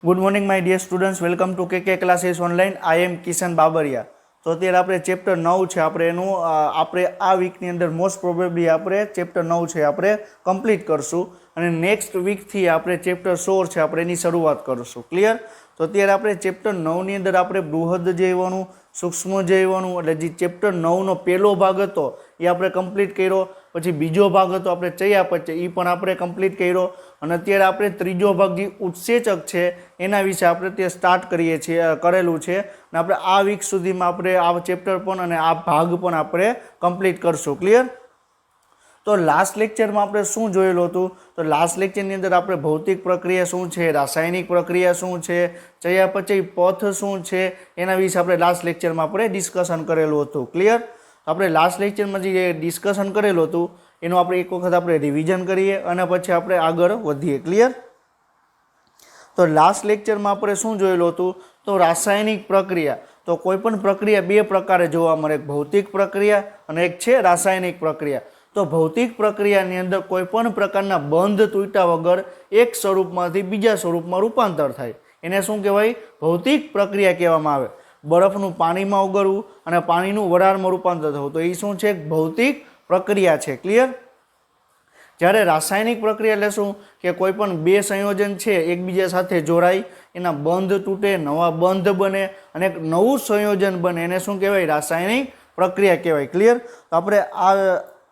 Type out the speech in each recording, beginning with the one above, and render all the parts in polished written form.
Good morning my dear students, welcome to के classes online. I am Kishan Babariya. तो अत्यारे आपणे चेप्टर 9 छे, आपणे एनु आपणे आ वीकनी अंदर मोस्ट प्रोबेबली आपणे चेप्टर 9 छे आपणे कम्प्लीट करशुं अने नेक्स्ट वीक थी आपणे चेप्टर 16 छे आपणे एनी शरूआत करशुं। क्लियर? तो अत्यारे आपणे चेप्टर 9 नी अंदर आपणे बृहद जैवणु, सूक्ष्म जैवणु एटले जे चेप्टर 9 नो पहेलो भाग हतो ए आपणे कम्प्लीट कर्यो। पछी बीजो भाग हतो आपणे चयापचय, ई पण आपणे कम्प्लीट कर्यो अने अत्यारे आपणे त्रीजो भाग जे उत्सेचक छे एना विषे आपणे ते स्टार्ट करीए छीए करेलुं छे अने आपणे आ वीक सुधीमां आपणे आ चेप्टर पण अने आ भाग पण आपणे कम्प्लीट करशुं। क्लियर? तो लास्ट लेक्चर में आपणे शुं जोयेलुं हतुं? तो लास्ट लेक्चर नी अंदर आपणे भौतिक प्रक्रिया शुं छे, रासायनिक प्रक्रिया शुं छे, चयापचय पथ शुं छे एना विषे आपणे लास्ट लेक्चर में आपणे डिस्कशन करेलुं हतुं। क्लियर? आपणे लास्ट लेक्चर में जे डिस्कशन करेलुं हतुं एनुं आपणे एक वखत आपणे रिविजन करीए अने पछी आपणे आगळ वधीए। क्लियर? तो लास्ट लेक्चर में आपणे शुं जोयेलुं हतुं? तो रासायनिक प्रक्रिया। तो कोईपण प्रक्रिया बे प्रकारे जोवा मळे, एक भौतिक प्रक्रिया अने एक छे रासायनिक प्रक्रिया। तो भौतिक प्रक्रियानी अंदर कोईपण प्रकारना बंध तूट्या वगर एक स्वरूपमांथी बीजा स्वरूपमां रूपांतर थाय एने शुं कहेवाय? भौतिक प्रक्रिया कहेवामां आवे। बरफनुं पाणीमां ओगळवुं अने पाणीनुं वराळमां रूपांतर थवुं तो ए शुं छे? भौतिक प्रक्रिया छे। क्लियर? ज्यारे रासायनिक प्रक्रिया એટલે શું કે કોઈપણ બે સંયોજન છે એકબીજા સાથે જોડાય, એના બંધ તૂટે, નવા બંધ બને અને એક નવું સંયોજન બને, એને શું કહેવાય? રાસાયણિક પ્રક્રિયા કહેવાય। ક્લિયર? તો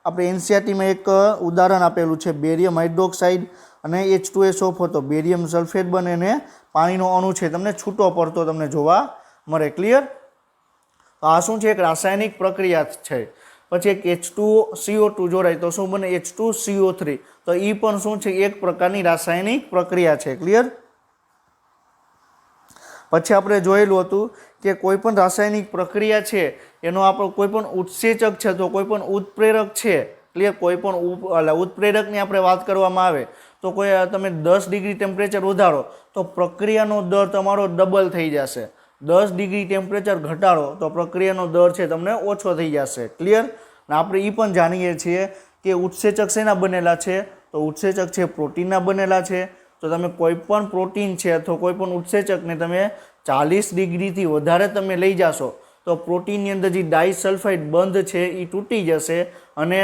આપણે એનસીઈઆરટીમાં એક ઉદાહરણ આપેલું છે, બેરિયમ હાઇડ્રોક્સાઇડ અને H2SO હતો, બેરિયમ સલ્ફેટ બને ને પાણીનો અણુ છે તમને છૂટો પડતો તમને જોવા મળે। ક્લિયર? તો આ શું છે? એક રાસાયણિક પ્રક્રિયા છે। પછી એક H2CO2 જોડાય તો શું બને? H2CO3। તો એ પણ શું છે? એક પ્રકારની રાસાયણિક પ્રક્રિયા છે। ક્લિયર? પછી આપણે જોયેલું હતું કે કોઈ પણ રાસાયણિક પ્રક્રિયા છે એનો આપણો કોઈ પણ ઉત્સેચક છે તો કોઈ પણ ઉત્પ્રેરક છે। ક્લિયર? કોઈ પણ ઉત્પ્રેરકની આપણે વાત કરવામાં આવે તો કોઈ તમે 10 ડિગ્રી ટેમ્પરેચર વધારો તો પ્રક્રિયાનો દર તમારો ડબલ થઈ જશે। 10 ડિગ્રી ટેમ્પરેચર ઘટાડો તો પ્રક્રિયાનો દર છે તમને ઓછો થઈ જશે। ક્લિયર? આપણે એ પણ જાણીએ છીએ કે ઉત્સેચક શેના બનેલા છે? તો ઉત્સેચક છે પ્રોટીનના બનેલા છે। તો તમે કોઈ પણ પ્રોટીન છે અથવા કોઈ પણ ઉત્સેચકને તમે 40 ડિગ્રીથી વધારે તમે લઈ જાશો તો પ્રોટીનની અંદર જે ડાયસલ્ફાઇડ બંધ છે એ તૂટી જશે અને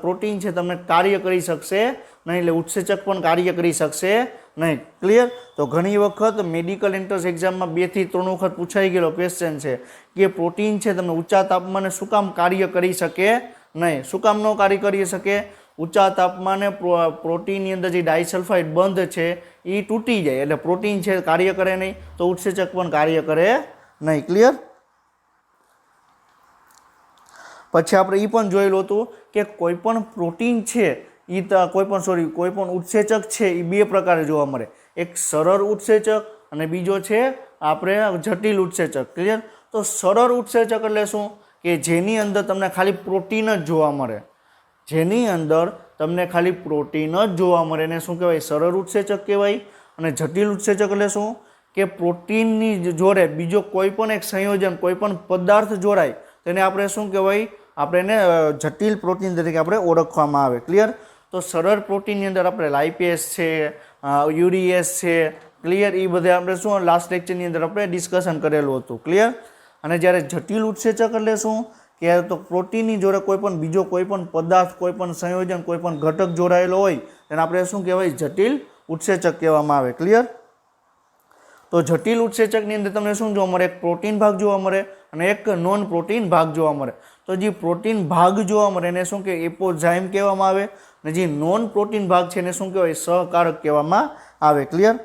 પ્રોટીન છે તમને કાર્ય કરી શકશે નહીં, એટલે ઉત્સેચક પણ કાર્ય કરી શકશે નહીં। ક્લિયર? તો ઘણી વખત મેડિકલ એન્ટ્રન્સ એક્ઝામમાં 2 થી 3 વખત પૂછાઈ ગયેલો ક્વેશ્ચન છે કે પ્રોટીન છે તમને ઊંચા તાપમાને શું કામ કાર્ય કરી શકે નહીં? શું કામ ન કાર્ય કરી શકે? ઊંચા તાપમાને પ્રોટીનની અંદર જે ડાયસલ્ફાઇડ બંધ છે એ તૂટી જાય એટલે પ્રોટીન છે કાર્ય કરે નહીં, તો ઉત્સેચક પણ કાર્ય કરે નહીં। ક્લિયર? પછી આપણે એ પણ જોયેલું હતું કે કોઈ પણ પ્રોટીન છે એ કોઈ પણ ઉત્સેચક છે એ બે પ્રકારે જોવા મળે, એક સરળ ઉત્સેચક અને બીજો છે આપણે જટિલ ઉત્સેચક। ક્લિયર? તો સરળ ઉત્સેચક એટલે શું? કે જેની અંદર તમને ખાલી પ્રોટીન જ જોવા મળે, જેની અંદર તમને ખાલી પ્રોટીન જ જોવા મળે એને શું કહેવાય? સરળ ઉત્સેચક કહેવાય। અને જટિલ ઉત્સેચક એટલે શું? કે પ્રોટીનની જોડે બીજો કોઈ પણ એક સંયોજન, કોઈ પણ પદાર્થ જોડાય તેને આપણે શું કહેવાય? આપણે એને જટિલ પ્રોટીન તરીકે આપણે ઓળખવામાં આવે। ક્લિયર? તો સરળ પ્રોટીનની અંદર આપણે લાઇપેઝ છે, યુરિએસ છે, ક્લિયર, એ બધા આપણે શું લાસ્ટ લેક્ચરની અંદર આપણે ડિસ્કશન કરેલું હતું। ક્લિયર? અને જ્યારે જટિલ ઉત્સેચક એટલે શું? કે તો પ્રોટીનની જોડે કોઈ પણ બીજો કોઈ પણ પદાર્થ, કોઈ પણ સંયોજન, કોઈ પણ ઘટક જોડાયેલો હોય તેને આપણે શું કહેવાય? જટિલ ઉત્સેચક કહેવામાં આવે। ક્લિયર? તો જટિલ ઉત્સેચકની અંદર તમને શું જોવા મળે? એક પ્રોટીન ભાગ જોવા મળે અને એક નોન પ્રોટીન ભાગ જોવા મળે। તો જે પ્રોટીન ભાગ જોવા મળે એને શું કહેવાય? એપોઝાઇમ કહેવામાં આવે અને જે નોન પ્રોટીન ભાગ છે એને શું કહેવાય? સહકારક કહેવામાં આવે। ક્લિયર?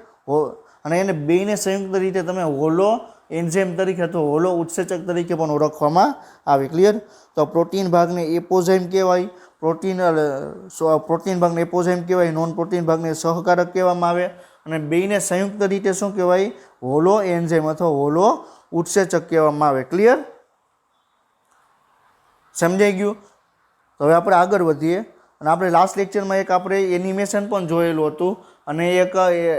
અને એને બેને સંયુક્ત રીતે તમે હોલો એન્ઝાઇમ તરીકે અથવા હોલો ઉત્સેચક તરીકે પણ ઓળખવામાં આવે। ક્લિયર? તો પ્રોટીન ભાગને એપોઝાઇમ કહેવાય, પ્રોટીન ભાગને એપોઝાઇમ કહેવાય, નોન પ્રોટીન ભાગને સહકારક કહેવામાં આવે અને બેને સંયુક્ત રીતે શું કહેવાય? હોલો એન્ઝાઇમ અથવા હોલો ઉત્સેચક કહેવામાં આવે। ક્લિયર? સમજાઈ ગયું? તો હવે આપણે આગળ વધીએ અને આપણે લાસ્ટ લેક્ચરમાં એક આપણે એનિમેશન પણ જોયેલું હતું અને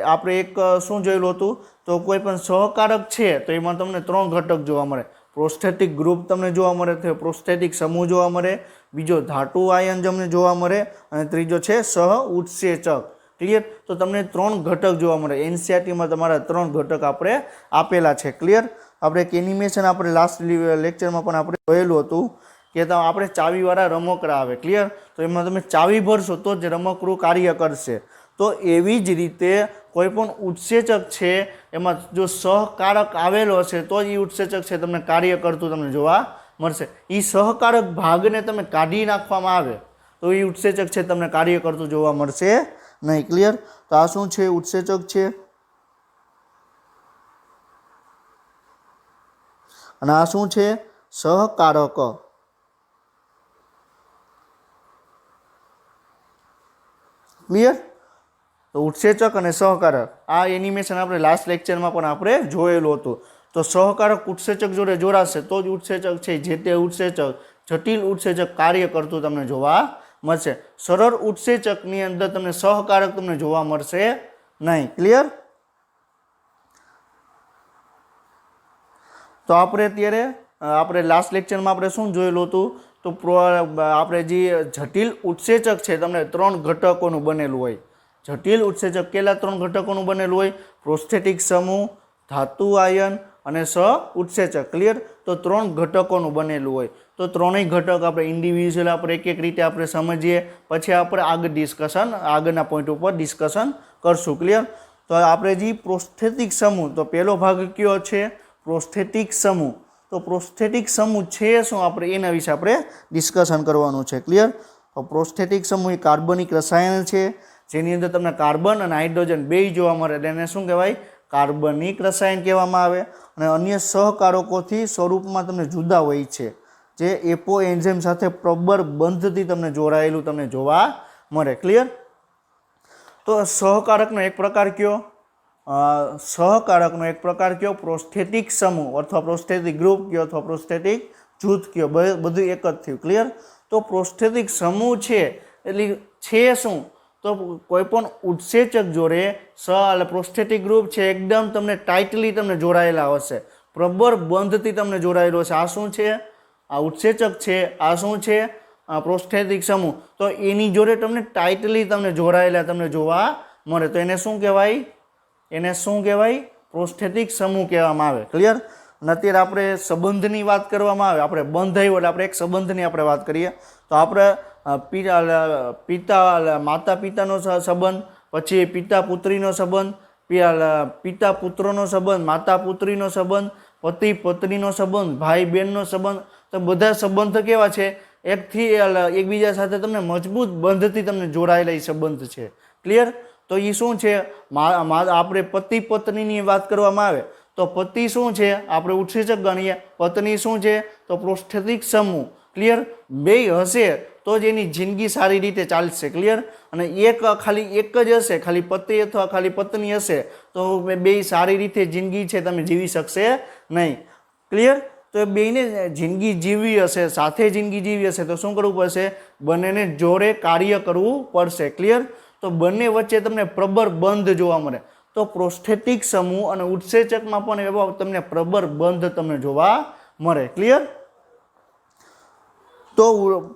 આપણે એક શું જોયેલું હતું? તો કોઈ પણ સહકારક છે તો એમાં તમને 3 ઘટક જોવા મળે। પ્રોસ્થેટિક ગ્રુપ તમને જોવા મળે, તો પ્રોસ્થેટિક સમૂહ જોવા મળે, બીજો ધાતુ આયન તમને જોવા મળે અને ત્રીજો છે સહ ઉત્સેચક। ક્લિયર? તો તમને 3 ઘટક જોવા મળે. એનસીઈઆરટીમાં તમારા 3 ઘટક આપણે આપેલા છે. ક્લિયર? આપણે એક એનિમેશન આપણે લાસ્ટ લેક્ચરમાં પણ આપણે જોયેલું હતું કે આપણે ચાવીવાળા રમકડા આવે. ક્લિયર? તો એમાં તમે ચાવી ભરશો તો જ રમકડું કાર્ય કરશે. તો એવી જ રીતે કોઈ પણ ઉત્સેચક છે એમાં જો સહકારક આવેલો હશે તો જ એ ઉત્સેચક છે તમને કાર્ય કરતું તમને જોવા મળશે. એ સહકારક ભાગને તમે કાઢી નાખવામાં આવે તો એ ઉત્સેચક છે તમને કાર્ય કરતું જોવા મળશે નહીં. ક્લિયર? તો આ શું છે? ઉત્સેચક છે. અને આ શું છે? સહકારક. ક્લિયર? તો ઉત્સેચક અને સહકારક આ એનિમેશન આપણે લાસ્ટ લેક્ચરમાં પણ આપણે જોયેલું હતું. તો સહકારક ઉત્સેચક જોડે જોડાશે તો જ ઉત્સેચક છે જે તે ઉત્સેચક જટિલ ઉત્સેચક કાર્ય કરતું તમને જોવા મળશે. સરળ ઉત્સેચકની અંદર તમને સહકારક તમને જોવા મળશે નહીં. ક્લિયર? તો આપણે અત્યારે આપણે લાસ્ટ લેક્ચરમાં આપણે શું જોયેલું હતું? તો આપણે જે જટિલ ઉત્સેચક છે તમને 3 ઘટકોનું બનેલું હોય. જટિલ ઉત્સેચક કેટલા 3 ઘટકોનું બનેલું હોય? પ્રોસ્થેટિક સમૂહ, ધાતુ આયન અને ઉત્સેચક. ક્લિયર? તો 3 ઘટકોનું બનેલું હોય. તો ત્રણેય ઘટક આપણે ઇન્ડિવિજ્યુઅલ આપણે એક રીતે આપણે સમજીએ, પછી આપણે આગળના પોઈન્ટ ઉપર ડિસ્કશન કરશું. ક્લિયર? તો આપણે જે પ્રોસ્થેટિક સમૂહ, તો પહેલો ભાગ કયો છે? પ્રોસ્થેટિક સમૂહ. તો પ્રોસ્થેટિક સમૂહ છે શું? આપણે એના વિશે આપણે ડિસ્કશન કરવાનું છે. ક્લિયર? તો પ્રોસ્થેટિક સમૂહ એ કાર્બનિક રસાયણ છે જેની અંદર તમને કાર્બન અને હાઇડ્રોજન બેય જોવા મળે. એને શું કહેવાય? કાર્બનિક રસાયણ કહેવામાં આવે. અને અન્ય સહકારકોથી સ્વરૂપમાં તમને જુદા હોય છે જે એપો એન્ઝાઇમ સાથે પ્રબળ બંધથી તમને જોડાયેલું તમને જોવા મળે. ક્લિયર? તો સહકારકનો એક પ્રકાર કયો? સહકારકનો એક પ્રકાર કયો? પ્રોસ્થેટિક સમૂહ અથવા પ્રોસ્થેટિક ગ્રુપ કયો અથવા પ્રોસ્થેટિક જૂથ કયો, બધું એક જ થયું. ક્લિયર? તો પ્રોસ્થેટિક સમૂહ છે એટલે છે શું? તો કોઈ પણ ઉત્સેચક જોડે એટલે પ્રોસ્થેટિક ગ્રુપ છે એકદમ તમને ટાઇટલી તમને જોડાયેલા હશે, પ્રબળ બંધથી તમને જોડાયેલો હશે. આ શું છે? આ ઉત્સેચક છે. આ શું છે? આ પ્રોસ્થેટિક સમૂહ. તો એની જોડે તમને ટાઇટલી તમને જોડાયેલા તમને જોવા મળે. તો એને શું કહેવાય? એને શું કહેવાય? પ્રોસ્થેટિક સમૂહ કહેવામાં આવે. ક્લિયર? અને અત્યારે આપણે સંબંધની વાત કરવામાં આવે, આપણે બંધાયો એટલે આપણે એક સંબંધની આપણે વાત કરીએ. તો આપણે માતા પિતાનો સંબંધ, પછી પિતા પુત્રીનો સંબંધ, પિતા પુત્રનો સંબંધ, માતા પુત્રીનો સંબંધ, પતિ પત્નીનો સંબંધ, ભાઈ બહેનનો સંબંધ. તો બધા સંબંધ કેવા છે? એકબીજા સાથે તમને મજબૂત બંધથી તમને જોડાયેલા સંબંધ છે. ક્લિયર? તો એ શું છે? આપણે પતિ પત્નીની વાત કરવામાં આવે તો પતિ શું છે? આપણે ઉત્સેચક ગણીએ. પત્ની શું છે? તો પ્રોસ્થેટિક સમૂહ. ક્લિયર? બે હશે તો જ એની જિંદગી સારી રીતે ચાલશે. ક્લિયર? અને ખાલી એક જ હશે, ખાલી પતિ અથવા ખાલી પત્ની હશે તો બે સારી રીતે જિંદગી છે તમે જીવી શકશે નહીં. ક્લિયર? તો એ બેને જિંદગી જીવવી હશે, સાથે જિંદગી જીવી હશે તો શું કરવું પડશે? બંનેને જોડે કાર્ય કરવું પડશે. ક્લિયર? તો બંને વચ્ચે તમને પ્રબળ બંધ જોવા મળે. તો પ્રોસ્થેટિક સમૂહ અને ઉત્સેચકમાં પણ એવો તમને પ્રબળ બંધ તમને જોવા મળે. ક્લિયર? તો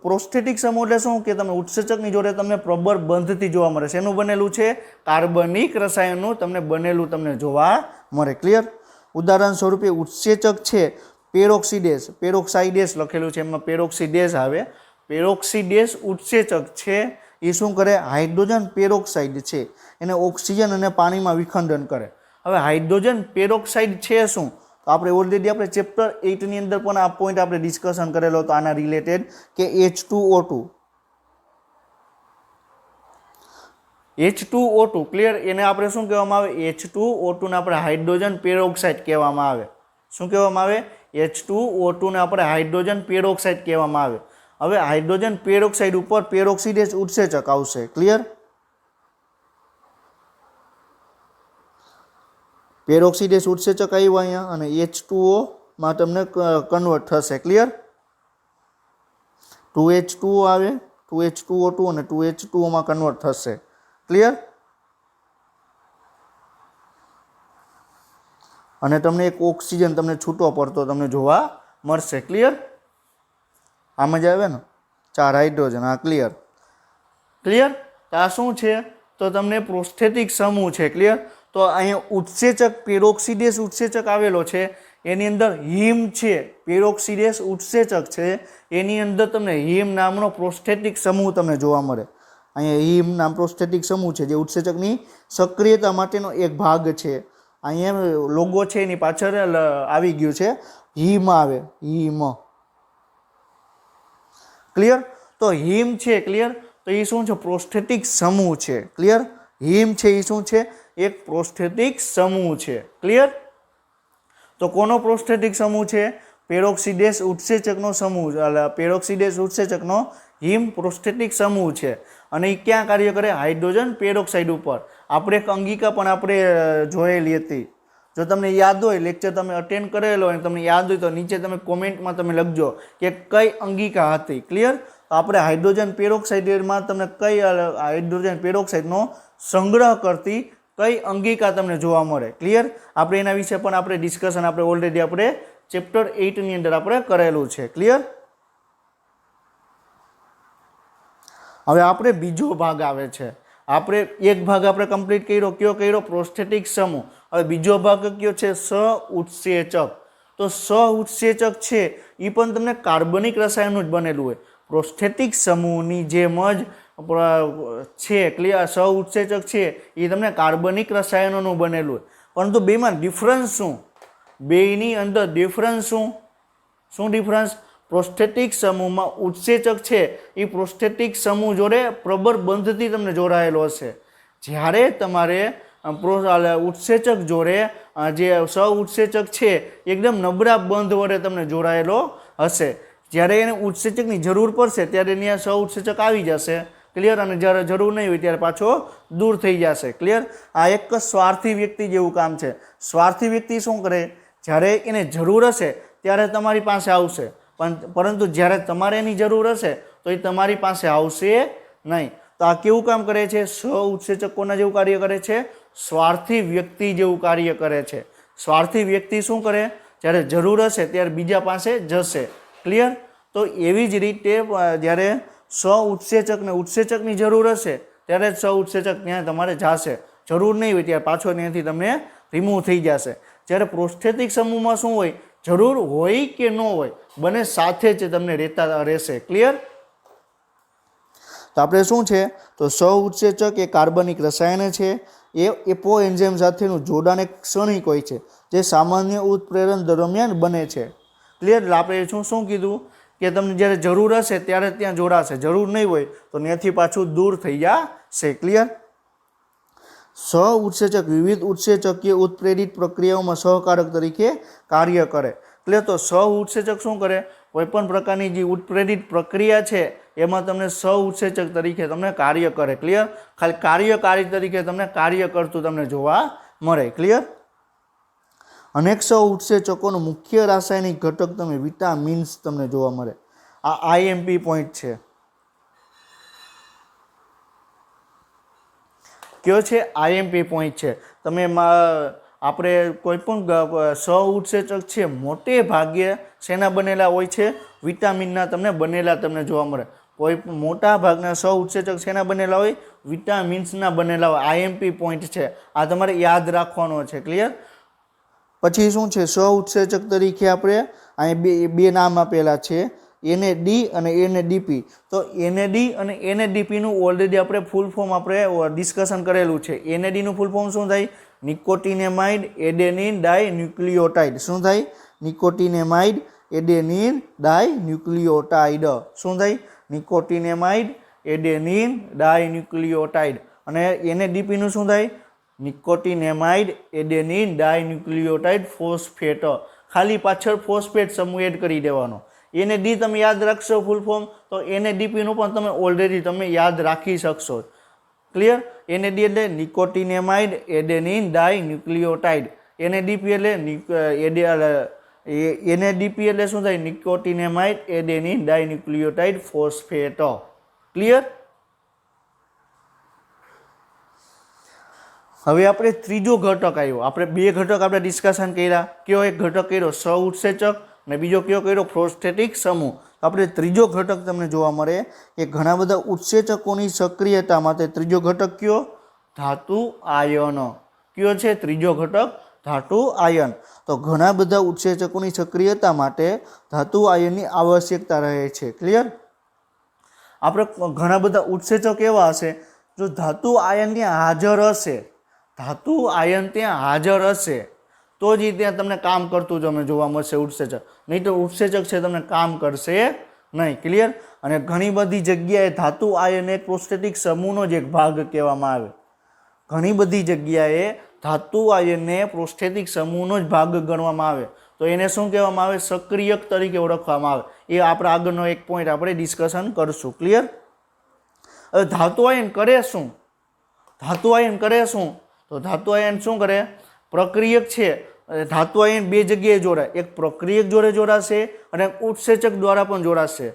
પ્રોસ્થેટિક સમૂહ એટલે શું? કે તમે ઉત્સેચકની જોડે તમને પ્રબળ બંધથી જોવા મળે. શેનું બનેલું છે? કાર્બનિક રસાયણનું તમને બનેલું તમને જોવા મળે. ક્લિયર? ઉદાહરણ સ્વરૂપે ઉત્સેચક છે પેરોક્સાઇડેસ લખેલું છે, એમાં પેરોક્સિડેસ આવે. પેરોક્સિડેસ ઉત્સેચક છે. એ શું કરે? હાઇડ્રોજન પેરોક્સાઇડ છે એને ઓક્સિજન અને પાણીમાં વિખંડન કરે. હવે હાઇડ્રોજન પેરોક્સાઇડ છે શું? તો આપણે ઓલરેડી આપણે ચેપ્ટર 8 ની અંદર પણ આ પોઈન્ટ આપણે ડિસ્કશન કરેલો હતો આના રિલેટેડ કે H2O2. H2O2 clear? એને આપણે શું કહેવામાં આવે? H2O2 ને આપણે હાઇડ્રોજન પેરોક્સાઇડ કહેવામાં આવે. શું કહેવામાં આવે? H2O2 ને આપણે હાઇડ્રોજન પેરોક્સાઇડ કહેવામાં આવે. હવે હાઇડ્રોજન પેરોક્સાઇડ ઉપર પેરોક્સિડેસ ઉત્સેચક આવશે. ક્લિયર? પેરોક્સિડેસ ઉત્સેચક આવ્યું અહીંયા અને H2O માં તમને કન્વર્ટ થશે. ક્લિયર? 2H2O આવે, 2H2O2 અને 2H2O માં કન્વર્ટ થશે. ક્લિયર? અને તમને એક ઓક્સિજન તમને છૂટો પડતો તમને જોવા મળશે. ક્લિયર? આમ જ આવે ને 4 હાઇડ્રોજન. હા, ક્લિયર? ક્લિયર? તો આ શું છે? તો તમને પ્રોસ્થેટિક સમૂહ છે. ક્લિયર? તો અહીંયા ઉત્સેચક પેરોક્સિડેસ ઉત્સેચક આવેલો છે, એની અંદર હિમ છે, પેરોક્સિડેસ ઉત્સેચક છે, એની અંદર તમને હિમ નામનો પ્રોસ્થેટિક સમૂહ તમને જોવા મળે. અહીંયા હિમ નામ પ્રોસ્થેટિક સમૂહ છે, જે ઉત્સેચકની સક્રિયતા માટેનો એક ભાગ છે. અહીંયા લોગો છે એની પાછળ આવી ગયું છે, હિમ આવે, હિમ. ક્લિયર? તો હિમ છે, ક્લિયર, તો એ શું છે? પ્રોસ્થેટિક સમૂહ છે. ક્લિયર? હિમ છે એ શું છે? એક પ્રોસ્થેટિક સમૂહ છે. ક્લિયર? તો કોનો પ્રોસ્થેટિક સમૂહ છે? પેરોક્સિડેસ ઉત્સેચકનો સમૂહ, પેરોક્સિડેસ ઉત્સેચકનો હિમ પ્રોસ્થેટિક સમૂહ છે. અને એ ક્યાં કાર્ય કરે? હાઇડ્રોજન પેરોક્સાઇડ ઉપર. આપણે એક અંગિકા પણ આપણે જોયેલી હતી. જો તમને યાદ હોય, લેક્ચર તમે અટેન્ડ કરેલો હોય, તમને યાદ હોય તો નીચે તમે કોમેન્ટમાં તમે લખજો કે કઈ અંગિકા હતી. ક્લિયર? આપણે હાઇડ્રોજન પેરોક્સાઇડમાં તમને કઈ હાઇડ્રોજન પેરોક્સાઇડનો સંગ્રહ કરતી કઈ અંગિકા તમને જોવા મળે. ક્લિયર? આપણે એના વિશે પણ આપણે ડિસ્કશન આપણે ઓલરેડી આપણે ચેપ્ટર 8 ની અંદર આપણે કરેલું છે. ક્લિયર? હવે આપણે બીજો ભાગ આવે છે. આપણે એક ભાગ આપણે કમ્પ્લીટ કર્યો, કયો કર્યો? પ્રોસ્થેટિક સમૂહ. હવે બીજો ભાગ કયો છે? સઉત્સેચક. તો સઉત્સેચક છે એ પણ તમને કાર્બનિક રસાયણનું જ બનેલું હોય. પ્રોસ્થેટિક સમૂહની જેમ જ છે. ક્લિયર? સઉત્સેચક છે એ તમને કાર્બનિક રસાયણોનું બનેલું હોય. પરંતુ બેમાં ડિફરન્સ શું? બેની અંદર ડિફરન્સ શું? શું ડિફરન્સ? પ્રોસ્થેટિક સમૂહમાં ઉત્સેચક છે એ પ્રોસ્થેટિક સમૂહ જોડે પ્રબળ બંધથી તમને જોડાયેલો હશે. જ્યારે તમારે ઉત્સેચક જોડે જે સઉત્સેચક છે એકદમ નબળા બંધ વડે તમને જોડાયેલો હશે. જ્યારે એને ઉત્સેચકની જરૂર પડશે ત્યારે ત્યાં સઉત્સેચક આવી જશે. ક્લિયર? અને જ્યારે જરૂર નહીં હોય ત્યારે પાછો દૂર થઈ જશે. ક્લિયર? આ એક સ્વાર્થી વ્યક્તિ જેવું કામ છે. સ્વાર્થી વ્યક્તિ શું કરે? જ્યારે એને જરૂર હશે ત્યારે તમારી પાસે આવશે, પરંતુ જ્યારે તમારે એની જરૂર હશે તો એ તમારી પાસે આવશે નહીં. તો આ કેવું કામ કરે છે? સઉત્સેચક કોના જેવું કાર્ય કરે છે? સ્વાર્થી વ્યક્તિ જેવું કાર્ય કરે છે. સ્વાર્થી વ્યક્તિ શું કરે? જ્યારે જરૂર હશે ત્યારે બીજા પાસે જશે. ક્લિયર? તો એવી જ રીતે જ્યારે સઉત્સેચકને ઉત્સેચકની જરૂર હશે ત્યારે જ સઉત્સેચક ત્યાં તમારે જશે. જરૂર નહીં હોય ત્યારે પાછો ત્યાંથી તમને રિમૂવ થઈ જશે. જ્યારે પ્રોસ્થેટિક સમૂહમાં શું હોય? જરૂર હોય કે ન હોય, બંને સાથે જ તમને રહેશે. ક્લિયર? તો આપણે શું છે? તો સઉત્સેચક એ કાર્બનિક રસાયણ છે. એ એપો એન્ઝાઇમ સાથેનું જોડાણ એક ક્ષણિક હોય છે, જે સામાન્ય ઉત્પ્રેરણ દરમિયાન બને છે. ક્લિયર? આપણે શું કીધું કે તમને જ્યારે જરૂર હશે ત્યારે ત્યાં જોડાશે, જરૂર નહીં હોય તો ત્યાંથી પાછું દૂર થઈ જશે. ક્લિયર? સઉત્સેચક વિવિધ ઉત્સેચકીય ઉત્પ્રેરિત પ્રક્રિયાઓમાં સહકારક તરીકે કાર્ય કરે. એટલે તો સઉત્સેચક શું કરે? કોઈપણ પ્રકારની જે ઉત્પ્રેરિત પ્રક્રિયા છે એમાં તમને સઉત્સેચક તરીકે તમને કાર્ય કરે. ક્લિયર? ખાલી કાર્યકારી તરીકે તમને કાર્ય કરતું તમને જોવા મળે. ક્લિયર? અનેક સઉત્સેચકોનો મુખ્ય રાસાયણિક ઘટક તમે વિટામિન્સ તમને જોવા મળે. આ IMP પોઈન્ટ છે. કયો છે? IMP પોઈન્ટ છે. તમે આપણે કોઈ પણ સઉત્સેચક છે મોટે ભાગે શેના બનેલા હોય છે? વિટામિનના તમને બનેલા તમને જોવા મળે. કોઈ મોટા ભાગના સઉત્સેચક શેના બનેલા હોય? વિટામિન્સના બનેલા હોય. IMP પોઈન્ટ છે, આ તમારે યાદ રાખવાનો છે. ક્લિયર? પછી શું છે? સઉત્સેચક તરીકે આપણે અહીં બે નામ આપેલા છે, NAD અને NADP. તો NAD અને NADP નું ઓલરેડી આપણે ફૂલ ફોર્મ આપણે ડિસ્કશન કરેલું છે. NAD નું ફૂલ ફોર્મ શું થાય? નિકોટિનેમાઇડ એડેનિન ડાયન્યુક્લિયોટાઇડ. શું થાય? નિકોટિનેમાઇડ એડેનિન ડાયન્યુક્લિયોટાઇડ. શું થાય? નિકોટિનેમાઇડ એડેનિન ડાયન્યુક્લિયોટાઇડ. અને NADP નું શું થાય? નિકોટિનેમાઇડ એડેનિન ડાયન્યુક્લિયોટાઇડ ફોસ્ફેટ. ખાલી પાછળ ફોસ્ફેટ સમૂહ એડ કરી દેવાનો. NAD તમે યાદ રાખશો ફૂલ ફોર્મ, તો NADP નું પણ તમે ઓલરેડી તમે યાદ રાખી શકશો. ક્લિયર? NAD એટલે નિકોટિનેમાઇડ એડેનિન ડાયન્યુક્લિયોટાઇડ. NADP એટલે શું થાય? નિકોટિનેમાઇડ એડેનિન ડાયન્યુક્લિયોટાઇડ ફોસ્ફેટ. ક્લિયર? હવે આપણે ત્રીજો ઘટક આવ્યો. આપણે બે ઘટક આપણે ડિસ્કશન કર્યા. કયો એક ઘટક કર્યો? સઉત્સેચક. અને બીજો કયો કર્યો? પ્રોસ્થેટિક સમૂહ. આપણે ત્રીજો ઘટક તમને જોવા મળે કે ઘણા બધા ઉત્સેચકોની સક્રિયતા માટે ત્રીજો ઘટક કયો? ધાતુ આયન. કયો છે ત્રીજો ઘટક? ધાતુ આયન. તો ઘણા બધા ઉત્સેચકોની સક્રિયતા માટે ધાતુ આયનની આવશ્યકતા રહે છે. ક્લિયર? આપણે ઘણા બધા ઉત્સેચક એવા હશે, જો ધાતુ આયન ત્યાં હાજર હશે, ધાતુ આયન ત્યાં હાજર હશે તો જ ત્યાં તમને કામ કરતું તમને જોવા મળશે ઉત્સેચક, નહીં તો ઉત્સેચક છે તમને કામ કરશે નહીં. ક્લિયર? અને ઘણી બધી જગ્યાએ ધાતુ આયન એક પ્રોસ્ટેટિક સમૂહનો જ એક ભાગ કહેવામાં આવે. ઘણી બધી જગ્યાએ ધાતુ આયનને પ્રોસ્ટેટિક સમૂહનો જ ભાગ ગણવામાં આવે. તો એને શું કહેવામાં આવે? સક્રિયક તરીકે ઓળખવામાં આવે. એ આપણે આગળનો એક પોઈન્ટ આપણે ડિસ્કશન કરશું. ક્લિયર? હવે ધાતુ આયન કરે શું? ધાતુ આયન કરે શું? તો ધાતુ આયન શું કરે? પ્રક્રિયક છે. ધાતુ આયન બે જગ્યાએ જોડાય, એક પ્રક્રિયક જોડે જોડાશે અને ઉત્સેચક દ્વારા પણ જોડાશે.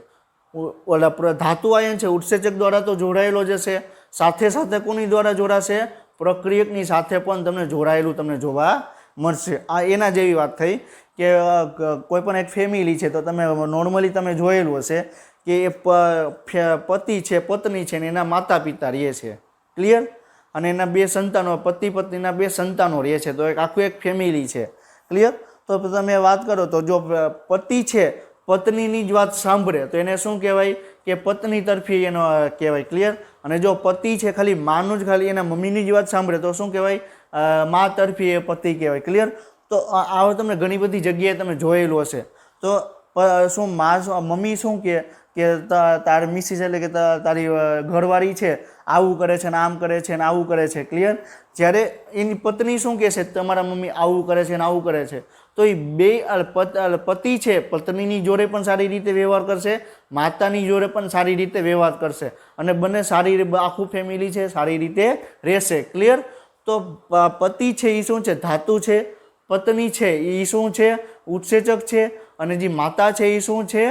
ઓલા ધાતુ આયન છે ઉત્સેચક દ્વારા તો જોડાયેલો જ હશે, સાથે સાથે કોની દ્વારા જોડાશે? પ્રક્રિયકની સાથે પણ તમને જોડાયેલું તમને જોવા મળશે. આ એના જેવી વાત થઈ કે કોઈ પણ એક ફેમિલી છે તો તમે નોર્મલી તમે જોયેલું હશે કે એ પતિ છે પત્ની છે ને એના માતા પિતા રહે છે. ક્લિયર? અને એના બે સંતાનો, પતિ પત્નીના બે સંતાનો રહે છે, તો એક આખું એક ફેમિલી છે. ક્લિયર? તો તમે વાત કરો તો જો પતિ છે પત્નીની જ વાત સાંભળે તો એને શું કહેવાય? કે પત્ની તરફી એનો કહેવાય. ક્લિયર? અને જો પતિ છે ખાલી માનું જ ખાલી એના મમ્મીની જ વાત સાંભળે તો શું કહેવાય? મા તરફી એ પતિ કહેવાય. ક્લિયર? તો આવો તમને ઘણી બધી જગ્યાએ તમે જોયેલું હશે. તો શું મમ્મી શું કે તારી મિસિસ એટલે કે તારી ઘરવાળી છે આવું કરે છે ને આમ કરે છે ને આવું કરે છે. ક્લિયર? જ્યારે એની પત્ની શું કહે છે? તમારા મમ્મી આવું કરે છે ને આવું કરે છે. તો એ બે પતિ છે પત્નીની જોડે પણ સારી રીતે વ્યવહાર કરશે, માતાની જોડે પણ સારી રીતે વ્યવહાર કરશે અને બંને સારી આખું ફેમિલી છે સારી રીતે રહેશે. ક્લિયર? તો પતિ છે એ શું છે? ધાતુ છે. પત્ની છે એ શું છે? ઉત્સેચક છે. અને જે માતા છે એ શું છે?